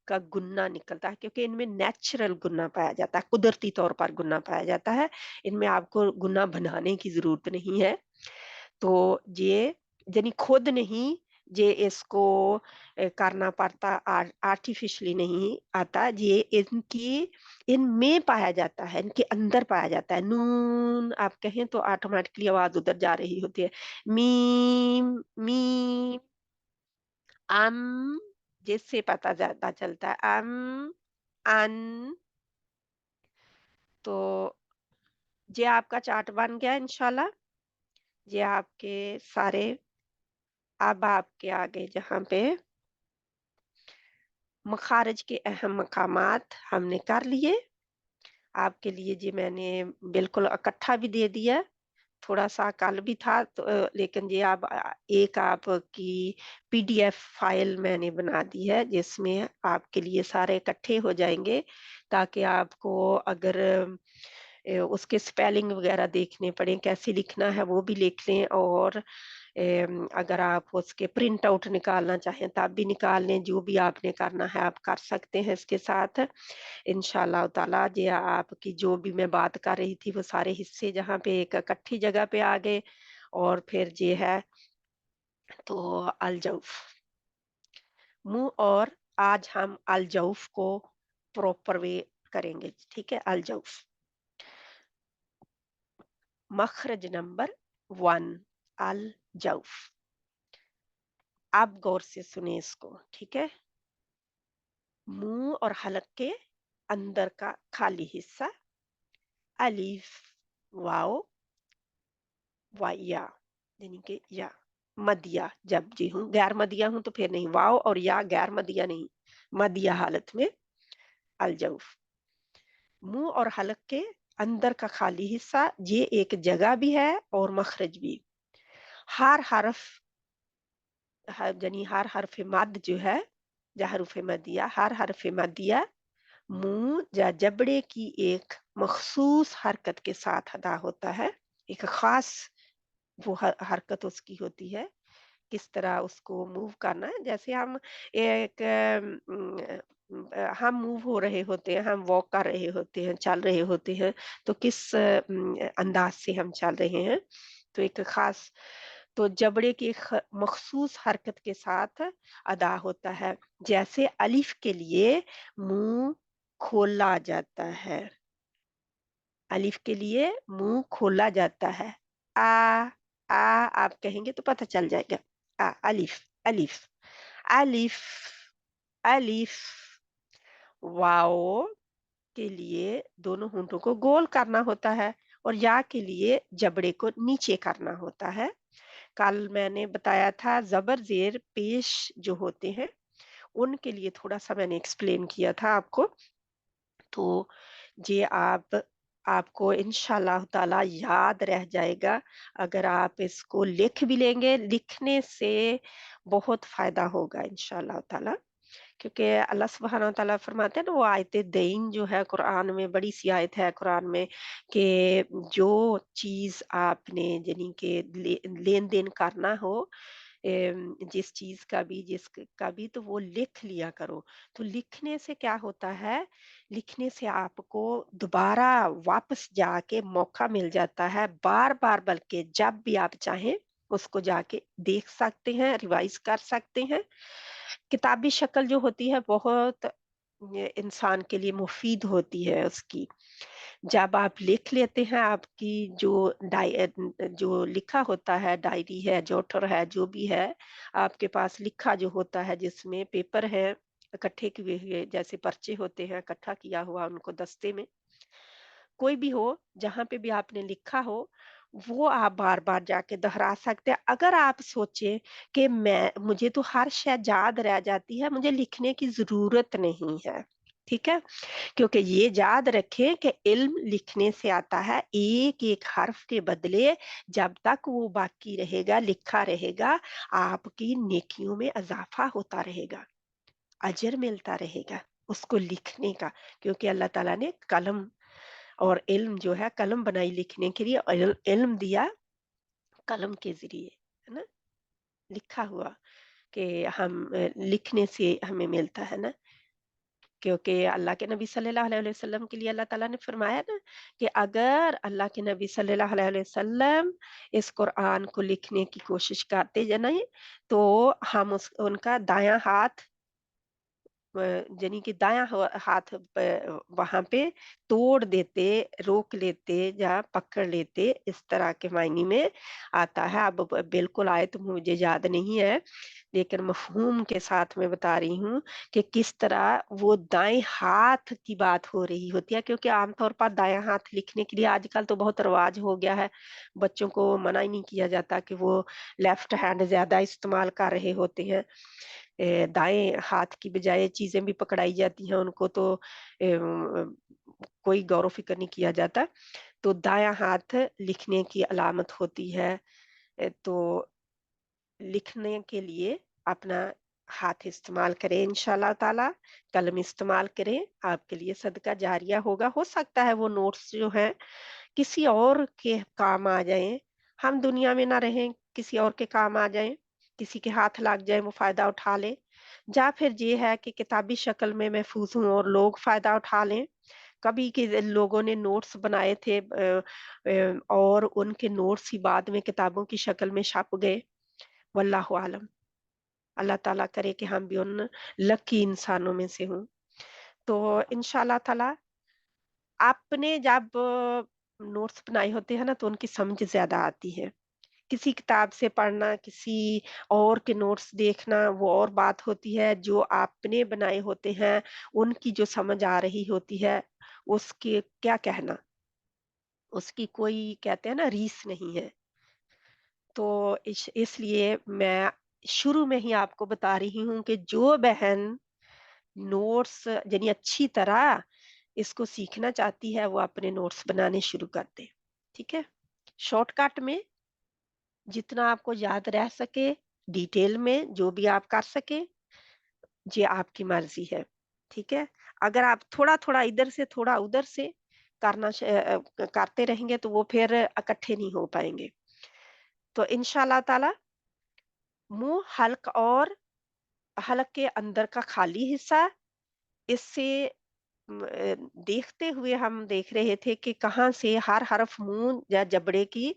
का गुन्ना निकलता है, क्योंकि इनमें नेचुरल गुन्ना पाया जाता है, कुदरती तौर पर गुन्ना पाया जाता है। इनमें आपको गुन्ना बनाने की जरूरत नहीं है। तो ये यानी खुद नहीं, ये इसको करना पड़ता, आर्टिफिशियली नहीं आता, ये इनकी इनमें पाया जाता है, इनके अंदर पाया जाता है। नून आप कहें तो ऑटोमेटिकली आवाज उधर जा रही होती है। मीम मीम अम, जिससे पता जाता चलता है अन। तो ये आपका चार्ट बन गया इंशाल्लाह। ये आपके सारे, अब आपके आगे जहाँ पे मखारज के अहम मकामात हमने कर लिए, आपके लिए जी मैंने बिल्कुल इकट्ठा भी दे दिया। थोड़ा-सा कल भी था तो लेकिन ये अब एक आपकी पीडीएफ फाइल मैंने बना दी है जिसमें आपके लिए सारे इकट्ठे हो जाएँगे, ताकि आपको अगर उसके स्पेलिंग वगैरह देखने पड़े, कैसे लिखना है वो भी लिख लें। और अगर आप उसके प्रिंट आउट निकालना चाहें तब भी निकाल लें, जो भी आपने करना है आप कर सकते हैं इसके साथ। इंशाअल्लाह ताला ये आपकी जो भी मैं बात कर रही थी वो सारे हिस्से जहाँ पे एक इकट्ठी जगह पे आ गए। और फिर ये है तो अलजौफ मुंह, और आज हम अलजौफ को प्रॉपर वे करेंगे, ठीक है। अलजौफ मखरज नंबर 1, अलजौफ। आप गौर से सुने इसको, ठीक है। मुंह और हलक के अंदर का खाली हिस्सा, अलीफ वाओ वाया, यानी कि या मदिया जब जी हूँ, गैर मदिया हूं तो फिर नहीं, वाओ और या गैर मदिया नहीं, मदिया हालत में अलजौफ। मुंह और हलक के अंदर का खाली हिस्सा ये एक जगह भी है और मखरज भी। हर हरफ यानी हर हरफ मद जो है, या हरूफ मदिया, हर हरफ मदिया मुंह या जबड़े की एक मखसूस हरकत के साथ अदा होता है। एक खास वो हरकत उसकी होती है, किस तरह उसको मूव करना है। जैसे हम एक हम मूव हो रहे होते हैं, हम वॉक कर रहे होते हैं, चल रहे होते हैं, तो किस अंदाज से हम चल रहे हैं, तो एक खास, तो जबड़े की एक मखसूस हरकत के साथ अदा होता है। जैसे अलिफ के लिए मुंह खोला जाता है, अलिफ के लिए मुंह खोला जाता है। आ आ आप कहेंगे तो पता चल जाएगा। अलिफ अलिफ अलिफ अलिफ। वाओ के लिए दोनों होंठों को गोल करना होता है, और या के लिए जबड़े को नीचे करना होता है। कल मैंने बताया था जबर जेर पेश जो होते हैं उनके लिए थोड़ा सा मैंने एक्सप्लेन किया था आपको। तो ये आपको इंशाल्लाह ताला याद रह जाएगा, अगर आप इसको लिख भी लेंगे, लिखने से बहुत फायदा होगा इंशाल्लाह ताला। क्योंकि अल्लाह सुब्हानहू व तआला फरमाते हैं ना, वो आयत दीन जो है कुरान में, बड़ी सी आयत है कुरान में, कि जो चीज आपने यानी कि लेन देन करना हो, जिस चीज़ का भी जिसका भी तो वो लिख लिया करो। तो लिखने से क्या होता है, लिखने से आपको दोबारा वापस जाके मौका मिल जाता है, बार-बार बल्कि जब भी आप चाहें उसको जाके देख सकते हैं, रिवाइज़ कर सकते हैं। किताबी शक्ल जो होती है बहुत ये इंसान के लिए मुफ़ीद होती है उसकी। जब आप लिख लेते हैं आपकी जो जो लिखा होता है, डायरी है, जॉटर है, जो भी है, आपके पास लिखा जो होता है जिसमें पेपर है, इकट्ठे किए हुए जैसे पर्चे होते हैं, इकट्ठा किया हुआ उनको दस्ते में, कोई भी हो, जहाँ पे भी आपने लिखा हो, वो आप बार-बार जाके दोहरा सकते हैं। अगर आप सोचें कि मुझे तो हर शय याद रह जाती है, मुझे लिखने की ज़रूरत नहीं है, ठीक है? क्योंकि ये याद रखें कि इल्म लिखने से आता है, एक-एक हर्फ के बदले जब तक वो बाकी रहेगा, लिखा रहेगा, आपकी नेकियों में इज़ाफ़ा होता रहेगा, अजर मिलता रहेगा उसको लिखने का। क्योंकि अल्लाह ताला ने कलम और इल्म जो है कलम बनाई लिखने के लिए और इल्म दिया कलम के ज़रिए, है ना? लिखा हुआ कि हम लिखने से हमें मिलता है ना? क्योंकि अल्लाह के नबी सल्लल्लाहु अलैहि वसल्लम के लिए अल्लाह ताला ने फरमाया ना कि अगर अल्लाह के नबी सल्लल्लाहु अलैहि वसल्लम इस कुरान को लिखने की कोशिश करते ज नहीं, तो हम उस उनका दायाँ हाथ यानी कि दायाँ हाथ वहाँ पे तोड़ देते, रोक लेते या पकड़ लेते, इस तरह के मायने में आता है। अब बिल्कुल आयत मुझे याद नहीं है, लेकिन मफ़हूम के साथ मैं बता रही हूँ कि किस तरह वो दाएँ हाथ की बात हो रही होती है, क्योंकि आम तौर पर दायाँ हाथ लिखने के लिए आजकल तो बहुत रिवाज हो गया है। बच्चों को मना ही नहीं किया जाता कि वो लेफ्ट हैंड ज़्यादा इस्तेमाल कर रहे होते हैं। दाएँ हाथ की बजाय चीज़ें भी पकड़ाई जाती हैं उनको, तो कोई गौर-फ़िक्र नहीं किया जाता। तो दायाँ हाथ लिखने की अलामत होती है। तो लिखने के लिए अपना हाथ इस्तेमाल करें इंशाअल्लाह ताला, कलम इस्तेमाल करें, आपके लिए सदका जारिया होगा। हो सकता है वो नोट्स जो हैं किसी और के काम आ जाएँ, हम दुनिया में ना रहें, किसी और के काम आ जाएँ, किसी के हाथ लग जाएँ, वो फ़ायदा उठा लें। या फिर ये है कि किताबी शक्ल में महफ़ूज़ हों और लोग फ़ायदा उठा लें। कभी के लोगों ने नोट्स बनाए थे और उनके नोट्स ही बाद में किताबों की शक्ल में छप गए, वल्लाहु आलम। अल्लाह ताला करे कि हम भी उन लकी इंसानों में से हों। तो इंशाअल्लाह ताला आपने जब नोट्स बनाए होते हैं ना, तो उनकी समझ ज़्यादा आती है। किसी किताब से पढ़ना, किसी और के नोट्स देखना, वो और बात होती है। जो आपने बनाए होते हैं, उनकी जो समझ आ रही होती है, उसके क्या कहना, उसकी कोई कहते हैं ना रीस नहीं है। तो इसलिए मैं शुरू में ही आपको बता रही हूँ कि जो बहन नोट्स यानी अच्छी तरह इसको सीखना चाहती है, वो अपने नोट्स बनाने शुरू कर दे। ठीक है? शॉर्टकट में जितना आपको याद रह सके, डिटेल में जो भी आप कर सकें, ये आपकी मर्ज़ी है। ठीक है? अगर आप थोड़ा-थोड़ा इधर से थोड़ा उधर से करते रहेंगे तो वो फिर इकट्ठे नहीं हो पाएँगे। तो इंशाअल्लाह ताला मुँह हल्क और हलक के अंदर का खाली हिस्सा, इससे देखते हुए हम देख रहे थे कि कहाँ से हर हरफ मुँह या जबड़े की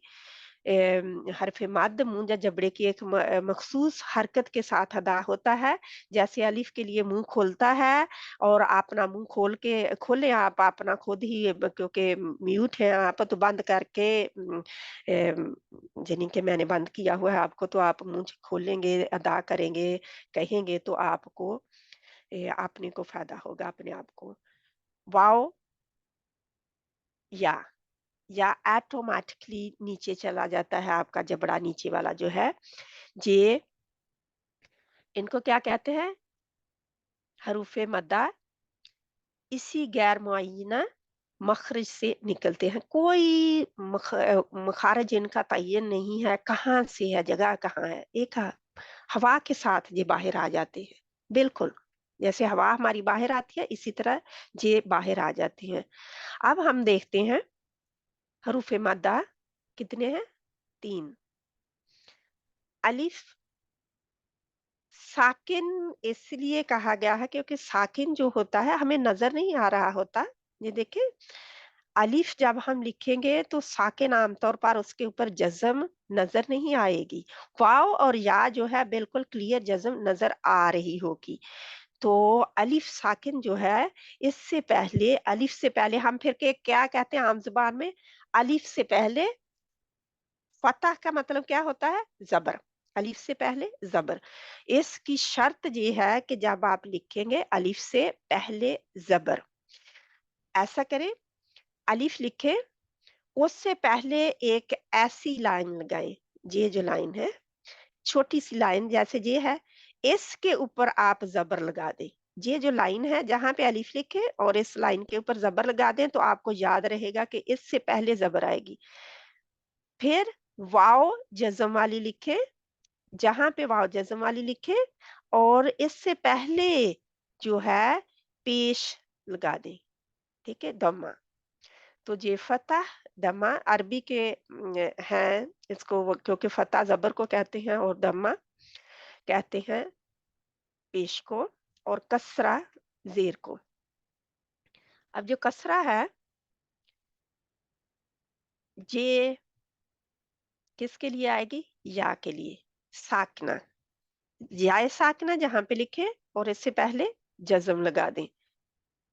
हरफ मद मुँह या जबड़े की एक मखसूस हरकत के साथ अदा होता है। जैसे अलिफ के लिए मुँह खोलता है और अपना मुँह खोलें आप अपना खुद ही क्योंकि म्यूट है आप, तो बंद करके यानी कि मैंने बंद किया हुआ है आपको, तो आप मुँह खोलेंगे, अदा करेंगे, कहेंगे तो आपको अपने को फ़ायदा होगा अपने आप को। वाओ या या ऑटोमैटिकली नीचे चला जाता है आपका जबड़ा नीचे वाला जो है, ये इनको क्या कहते हैं? हरूफ़े मद्दा इसी गैर मुअय्यना मखरज से निकलते हैं। कोई मखारज इनका तय्यन नहीं है, कहाँ से है, जगह कहाँ है। एक हवा के साथ ये बाहर आ जाते हैं, बिल्कुल। जैसे हवा हमारी बाहर आती है, इसी तरह ये बाहर आ जाती हैं। अब हम देखते हैं हरूफ़े मद्दा कितने हैं? 3 अलिफ साकिन इसलिए कहा गया है क्योंकि साकिन जो होता है हमें नज़र नहीं आ रहा होता। ये देखिए, अलिफ जब हम लिखेंगे तो साकिन आमतौर पर उसके ऊपर जज़्म नज़र नहीं आएगी। वाव और या जो है बिल्कुल क्लियर जज़्म नज़र आ रही होगी। तो अलिफ साकिन जो है, इससे पहले अलिफ से पहले हम फिर के क्या कहते हैं आम ज़ुबान में? अलिफ से पहले फ़तह का मतलब क्या होता है? ज़बर। अलिफ से पहले ज़बर। इसकी शर्त ये है कि जब आप लिखेंगे अलिफ से पहले ज़बर। ऐसा करें, अलिफ लिखें, उससे पहले एक ऐसी लाइन लगाएँ, ये जो लाइन है, छोटी-सी लाइन जैसे ये है, इसके ऊपर आप ज़बर लगा दें। ये जो लाइन है जहाँ पे अलिफ लिखे और इस लाइन के ऊपर ज़बर लगा दें तो आपको याद रहेगा कि इससे पहले ज़बर आएगी। फिर वाव जज़म वाली लिखें, जहाँ पे वाव जज़म वाली लिखें और इससे पहले जो है पेश लगा दें, ठीक है? दम्मा। तो ये फ़तह, दम्मा अरबी के हैं, इसको वो क्योंकि फ़तह ज़बर को कहते हैं और दम्मा कहते हैं पेश को, और कसरा ज़ेर को। अब जो कसरा है, ये किसके लिए आएगी? या के लिए, साकिना। याए साकिना जहाँ पे लिखे और इससे पहले जज़म लगा दें।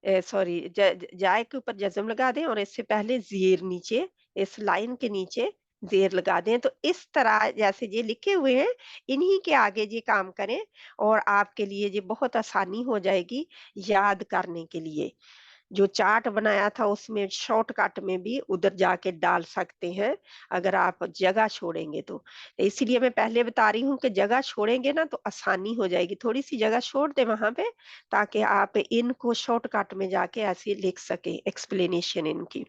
सॉरी, जाए के ऊपर जज़म लगा दें और इससे पहले ज़ेर नीचे, इस लाइन के नीचे ज़ेर लगा दें। तो इस तरह जैसे ये लिखे हुए हैं, इन्हीं के आगे ये काम करें और आपके लिए ये बहुत आसानी हो जाएगी याद करने के लिए। जो चार्ट बनाया था उसमें शॉर्टकट में भी उधर जाके डाल सकते हैं, अगर आप जगह छोड़ेंगे तो। इसीलिए मैं पहले बता रही हूँ कि जगह छोड़ेंगे ना तो आसानी हो जाएगी। थोड़ी-सी जगह छोड़ दें वहाँ पे, ताकि आप इनको शॉर्टकट में जाके ऐसे लिख सकें एक्सप्लेनेशन इनकी।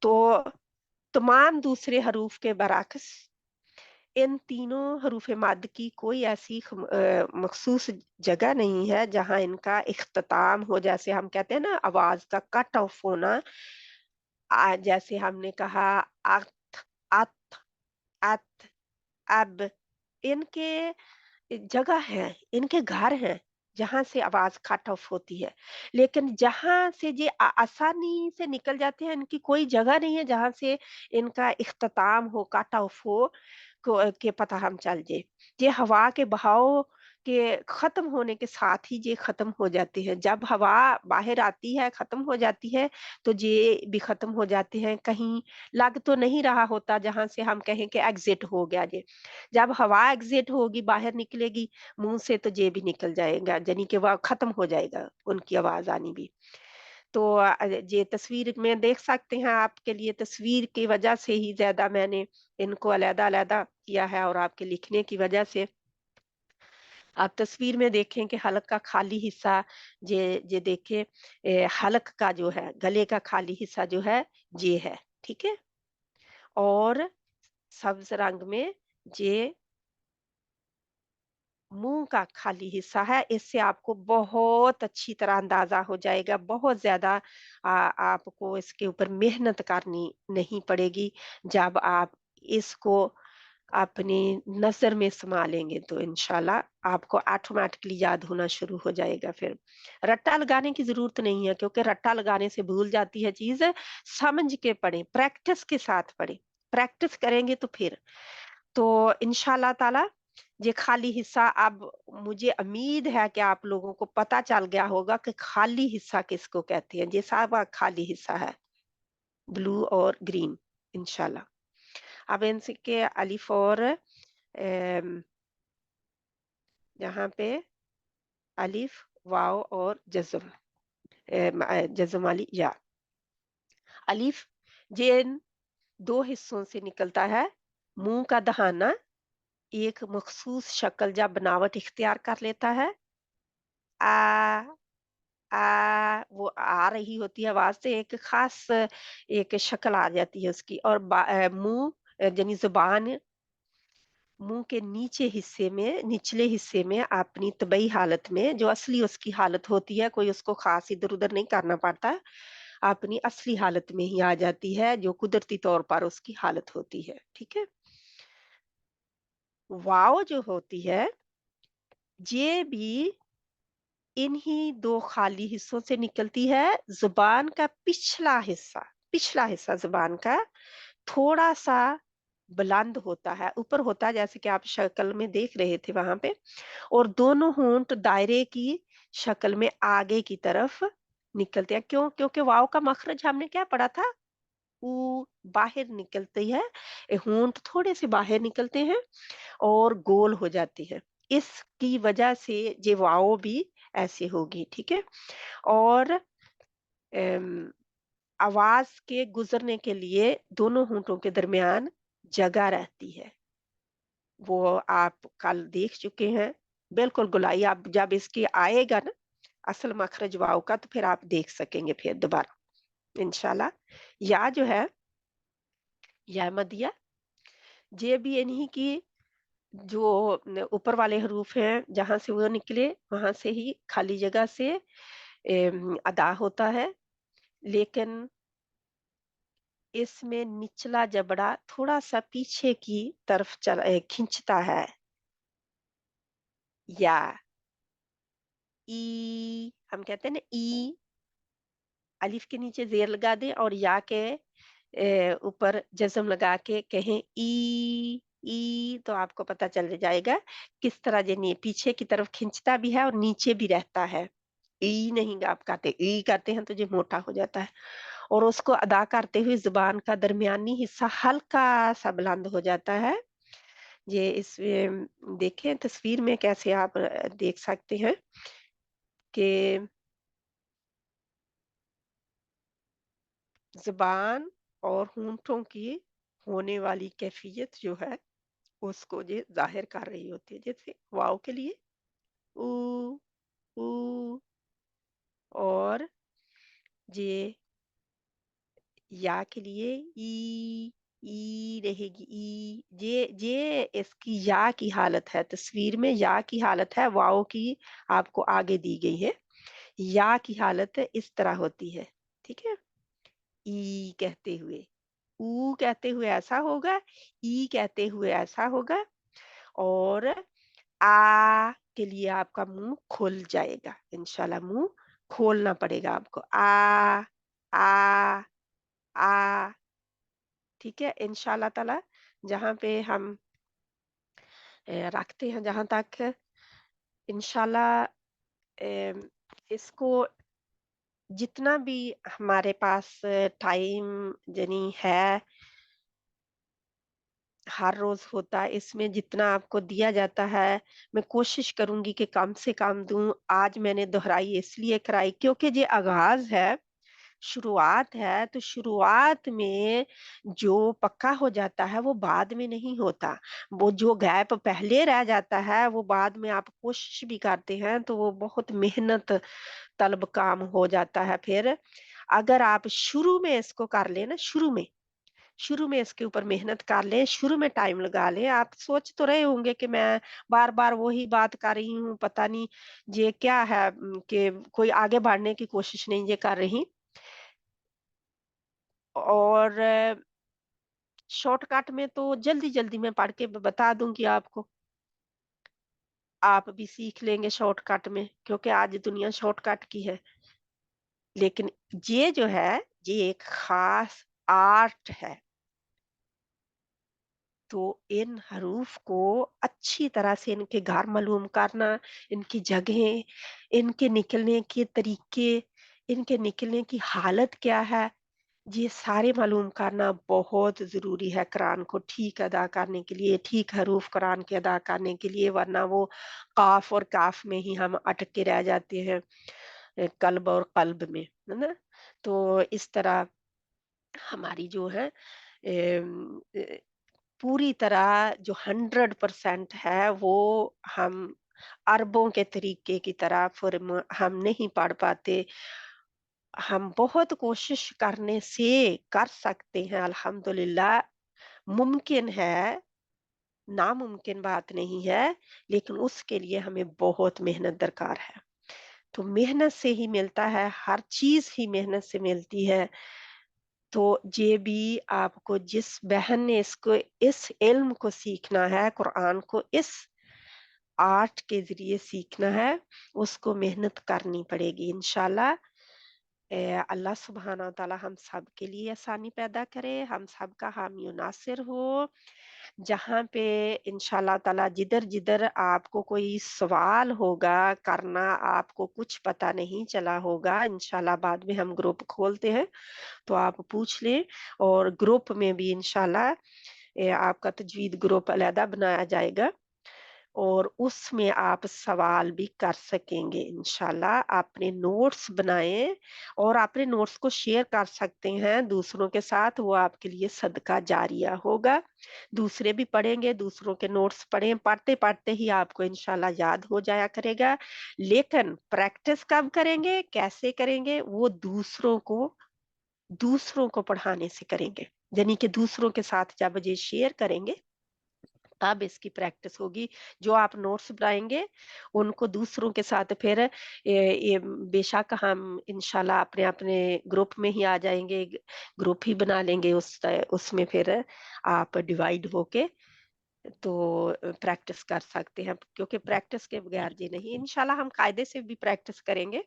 तो तमाम दूसरे हरूफ के बरअक्स इन तीनों हरूफ़ मद की कोई ऐसी मख़सूस जगह नहीं है जहाँ इनका इख्तिताम हो, जैसे हम कहते हैं ना आवाज़ का कट ऑफ होना। जैसे हमने कहा अत, अत, अत, अब, इनके जगह है, इनके घर हैं, जहाँ से आवाज़ कट ऑफ होती है। लेकिन जहाँ से ये आसानी से निकल जाते हैं, इनकी कोई जगह नहीं है जहाँ से इनका इख्तिताम हो, कट ऑफ हो, के पता हम चल जाए। ये हवा के बहाव के ख़त्म होने के साथ ही ये ख़त्म हो जाते हैं। जब हवा बाहर आती है, ख़त्म हो जाती है, तो ये भी ख़त्म हो जाते हैं। कहीं लग तो नहीं रहा होता जहाँ से हम कहें कि एग्ज़िट हो गया ये। जब हवा एग्ज़िट होगी, बाहर निकलेगी मुँह से, तो ये भी निकल जाएगा, यानी कि वह ख़त्म हो जाएगा, उनकी आवाज़ आनी भी। तो ये तस्वीर में देख सकते हैं, आपके लिए तस्वीर की वजह से ही ज़्यादा मैंने इनको अलग-अलग किया है और आपके लिखने की वजह से। आप तस्वीर में देखें कि हलक का खाली हिस्सा, ये देखें, हलक का जो है, गले का खाली हिस्सा जो है, ये है, ठीक है? और सब्ज़ रंग में ये मुँह का खाली हिस्सा है। इससे आपको बहुत अच्छी तरह अंदाज़ा हो जाएगा, बहुत ज़्यादा आपको इसके ऊपर मेहनत करनी नहीं पड़ेगी। जब आप इसको अपनी नज़र में समा लेंगे तो इंशाल्लाह आपको ऑटोमैटिकली याद होना शुरू हो जाएगा फिर। रट्टा लगाने की ज़रूरत नहीं है, क्योंकि रट्टा लगाने से भूल जाती है चीज़। समझ के पढ़ें, प्रैक्टिस के साथ पढ़ें। प्रैक्टिस करेंगे तो फिर। तो इंशाल्लाह ताला ये खाली हिस्सा, अब मुझे उम्मीद है कि आप लोगों को पता चल गया होगा कि खाली हिस्सा किसको कहते हैं। ये सारा खाली हिस्सा है, ब्लू और ग्रीन, इंशाल्लाह। अब इनके अलिफ और यहाँ पे अलिफ, वाव और जज़म, जज़म वाली या। अलिफ ये इन 2 हिस्सों से निकलता है। मुँह का दहाना एक मखसूस शक्ल या बनावट इख्तियार कर लेता है। आ, वो आ रही होती है आवाज़, से एक ख़ास एक शक्ल आ जाती है उसकी, और मुँह, यानी ज़ुबान मुँह के नीचे हिस्से में, निचले हिस्से में अपनी तबीई हालत में, जो असली उसकी हालत होती है, कोई उसको ख़ास इधर-उधर नहीं करना पड़ता, अपनी असली हालत में ही आ जाती है, जो कुदरती तौर पर उसकी हालत होती है, ठीक है? वाव जो होती है, ये भी इन्हीं 2 खाली हिस्सों से निकलती है। ज़ुबान का पिछला हिस्सा ज़ुबान का थोड़ा-सा बुलंद होता है, ऊपर होता है जैसे कि आप शक्ल में देख रहे थे वहाँ पे, और दोनों होंठ दायरे की शक्ल में आगे की तरफ निकलते हैं। क्यों? क्योंकि वाव का मखरज हमने क्या पढ़ा था? ऊ बाहर निकलती है। होंठ थोड़े से बाहर निकलते हैं और गोल हो जाती है। इसकी वजह से ये वाव भी ऐसे होगी, ठीक है? और अम, आवाज़ के गुज़रने के लिए दोनों होंठों के दरमियान जगह रहती है। वो आप कल देख चुके हैं। बिल्कुल गोलाई आप जब इसकी आएगा ना असल मखरज वाव का, तो फिर आप देख सकेंगे फिर दोबारा इंशाल्लाह। या जो है, या मदिया, ये भी इन्हीं की जो ऊपर वाले हरूफ हैं जहां से वो निकले वहां से ही खाली जगह से अदा होता है। लेकिन इसमें निचला जबड़ा थोड़ा सा पीछे की तरफ खींचता है। या ई हम कहते हैं ना, ई अलिफ के नीचे जेर लगा दें और या के ऊपर जज़म लगा के कहें ई, तो आपको पता चल जाएगा किस तरह ये पीछे की तरफ खींचता भी है और नीचे भी रहता है। ई नहीं आप कहते, ई करते हैं तो ये मोटा हो जाता है, और उसको अदा करते हुए ज़ुबान का दरमियानी हिस्सा हल्का-सा बुलंद हो जाता है। ये देखें तस्वीर में कैसे आप देख सकते हैं कि ज़ुबान और होंठों की होने वाली कैफ़ियत जो है, उसको ये ज़ाहिर कर रही होती है। जैसे वाव के लिए ऊ, ऊ, और ये या के लिए ई रहेगी ई। ये इसकी या की हालत है, तस्वीर में या की हालत है, वाव की आपको आगे दी गई है। या की हालत इस तरह होती है, ठीक है? ई कहते हुए, ऊ कहते हुए ऐसा होगा, ई कहते हुए ऐसा होगा, और आ के लिए आपका मुंह खुल जाएगा। इंशाल्लाह मुंह खोलना पड़ेगा आपको। आ, आ, ठीक है? इंशाल्लाह ताला जहाँ पे हम रखते हैं, जहाँ तक इंशाल्लाह इसको जितना भी हमारे पास टाइम यानी है, हर रोज़ होता है, इसमें जितना आपको दिया जाता है, मैं कोशिश करूँगी कि कम से कम दूँ। आज मैंने दोहराई इसलिए कराई क्योंकि ये आगाज़ है, शुरुआत है, तो शुरुआत में जो पक्का हो जाता है, वो बाद में नहीं होता। वो जो गैप पहले रह जाता है, वो बाद में आप कोशिश भी करते हैं, तो वो बहुत मेहनत तलब काम हो जाता है फिर। अगर आप शुरू में इसको कर लें ना, शुरू में इसके ऊपर मेहनत कर लें, शुरू में टाइम लगा लें। आप सोच तो रहे होंगे कि मैं बार-बार वही बात कर रही हूँ, पता नहीं ये क्या है, कि कोई आगे बढ़ने की कोशिश नहीं ये कर रही। और शॉर्टकट में तो जल्दी-जल्दी मैं पढ़ के ब बता दूँगी आपको। आप भी सीख लेंगे शॉर्टकट में, क्योंकि आज दुनिया शॉर्टकट की है। लेकिन ये जो है, ये एक ख़ास आर्ट है। तो इन हरूफ को अच्छी तरह से इनके घर मालूम करना, इनकी जगहें, इनके निकलने के तरीके, इनके निकलने की हालत क्या है, ये सारे मालूम करना बहुत ज़रूरी है कुरान को ठीक अदा करने के लिए, ठीक हरूफ कुरान के अदा करने के लिए, वरना वो काफ और काफ में ही हम अटक के रह जाते हैं, कल्ब और कल्ब में, है ना? तो इस तरह हमारी जो है पूरी तरह जो 100% है वो हम अरबों के तरीके की तरह फिर हम नहीं पढ़ पाते। हम बहुत कोशिश करने से कर सकते हैं अल्हम्दुलिल्लाह, मुमकिन है, नामुमकिन बात नहीं है, लेकिन उसके लिए हमें बहुत मेहनत दरकार है। तो मेहनत से ही मिलता है, हर चीज़ ही मेहनत से मिलती है। तो ये भी आपको जिस बहन ने इसको इस इल्म को सीखना है, कुरान को इस आर्ट के ज़रिए सीखना है, उसको मेहनत करनी पड़ेगी इंशाल्लाह। अल्लाह सुब्हाना व तआला हम सब के लिए आसानी पैदा करे, हम सब का हामी और नासिर हो। जहाँ पे इंशाल्लाह ताला जिधर-जिधर आपको कोई सवाल होगा करना, आपको कुछ पता नहीं चला होगा, इंशाल्लाह बाद में हम ग्रुप खोलते हैं, तो आप पूछ लें। और ग्रुप में भी इंशाल्लाह आपका तजवीद ग्रुप अलहदा बनाया जाएगा और उसमें आप सवाल भी कर सकेंगे इंशाल्लाह। अपने नोट्स बनाएँ और अपने नोट्स को शेयर कर सकते हैं दूसरों के साथ, वो आपके लिए सदका जारिया होगा। दूसरे भी पढ़ेंगे, दूसरों के नोट्स पढ़ें, पढ़ते-पढ़ते ही आपको इंशाल्लाह याद हो जाया करेगा। लेकिन प्रैक्टिस कब करेंगे, कैसे करेंगे, वो दूसरों को पढ़ाने से करेंगे। यानी कि दूसरों के साथ जब ये शेयर करेंगे तब इसकी प्रैक्टिस होगी। जो आप नोट्स बनाएँगे, उनको दूसरों के साथ फिर ये बेशक हम इंशाल्लाह अपने-अपने ग्रुप में ही आ जाएँगे, ग्रुप ही बना लेंगे उसमें फिर आप डिवाइड होके तो प्रैक्टिस कर सकते हैं, क्योंकि प्रैक्टिस के बगैर जी नहीं। इंशाल्लाह हम कायदे से भी प्रैक्टिस करेंगे,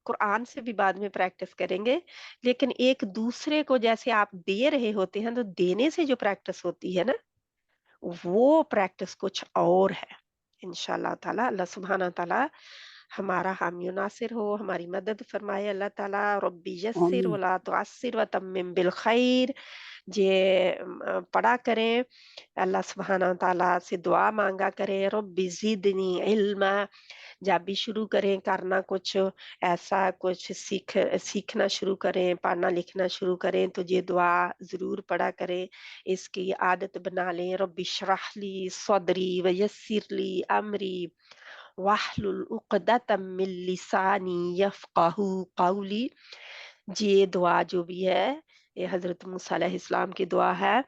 कुरान से भी बाद में प्रैक्टिस करेंगे, लेकिन एक दूसरे को जैसे आप दे रहे होते हैं, तो देने से जो प्रैक्टिस होती है ना, वो प्रैक्टिस कुछ और है। इंशाअल्लाह ताला अल्लाह सुब्हाना ताला हमारा हामी नासिर हो, हमारी मदद फरमाए अल्लाह ताला। रब्बी यस्सिर आमीन। वला तुअस्सिर व तम्मिम बिल खैर। जे पढ़ा करें, अल्लाह सुब्हाना ताला से दुआ मांगा करें, रब्बी ज़िदनी इल्मा। जब भी शुरू करें करना कुछ ऐसा, कुछ सीखना शुरू करें, पढ़ना लिखना शुरू करें, तो ये दुआ ज़रूर पढ़ा करें, इसकी आदत बना लें। रब्बि इश्रह ली सदरी व यस्सिर ली अमरी वाहलुल उक़दतम मिन लिसानी यफ़क़हू क़ौली। ये दुआ जो भी है, ये हज़रत मूसा अलैहिस्सलाम की दुआ है,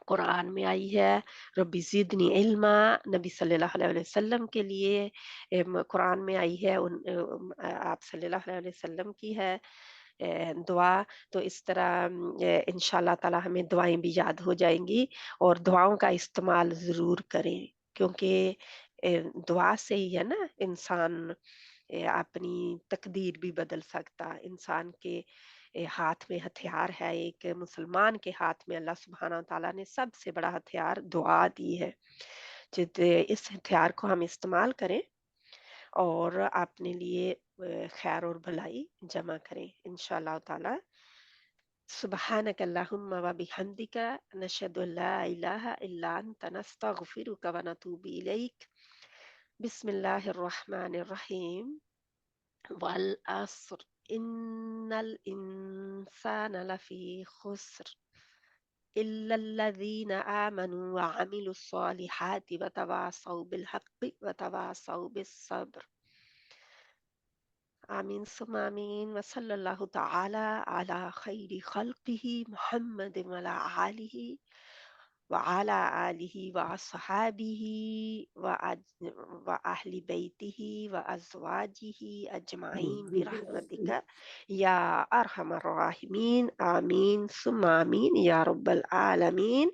कुरान में आई है। रब्बी ज़िदनी इल्मा नबी सल्लल्लाहु अलैहि वसल्लम के लिए कुरान में आई है, आप सल्लल्लाहु अलैहि वसल्लम की है दुआ। तो इस तरह इंशाल्लाह ताला हमें दुआएं भी याद हो जाएंगी और दुआओं का इस्तेमाल ज़रूर करें, क्योंकि दुआ से ही है ना इंसान अपनी तकदीर भी बदल सकता। इंसान के हाथ में हथियार है, एक मुसलमान के हाथ में अल्लाह सुब्हाना व तआला ने सबसे बड़ा हथियार दुआ दी है। जित इस हथियार को हम इस्तेमाल करें और अपने लिए खैर और भलाई जमा करें इंशाअल्लाह ताला। सुब्हानक अल्लाहुम्मा व बिहम्दिका नशहदु अल्ला इलाहा इल्ला अंता नस्तगफिरुका व नतूबु इलैक। बिस्मिल्लाहिर रहमानिर रहीम। वल अस्र इन्नल इंसाना लफी खुस्र इल्लल्लज़ीना आमनू व अमिलुस सालिहाति व तवासौ बिल हक़्क़ि व तवासौ बिस सब्र। आमीन सुम्मा आमीन व सल्लल्लाहु तआला अला खैरि खल्क़िही मुहम्मद व अला आलिही व अस्हाबिही व अहली बैतिही व अज़वाजिही अजमाइन बिरहमतिका या अरहमर राहिमीन। आमीन सुम्मा आमीन या रब्बल आलमीन।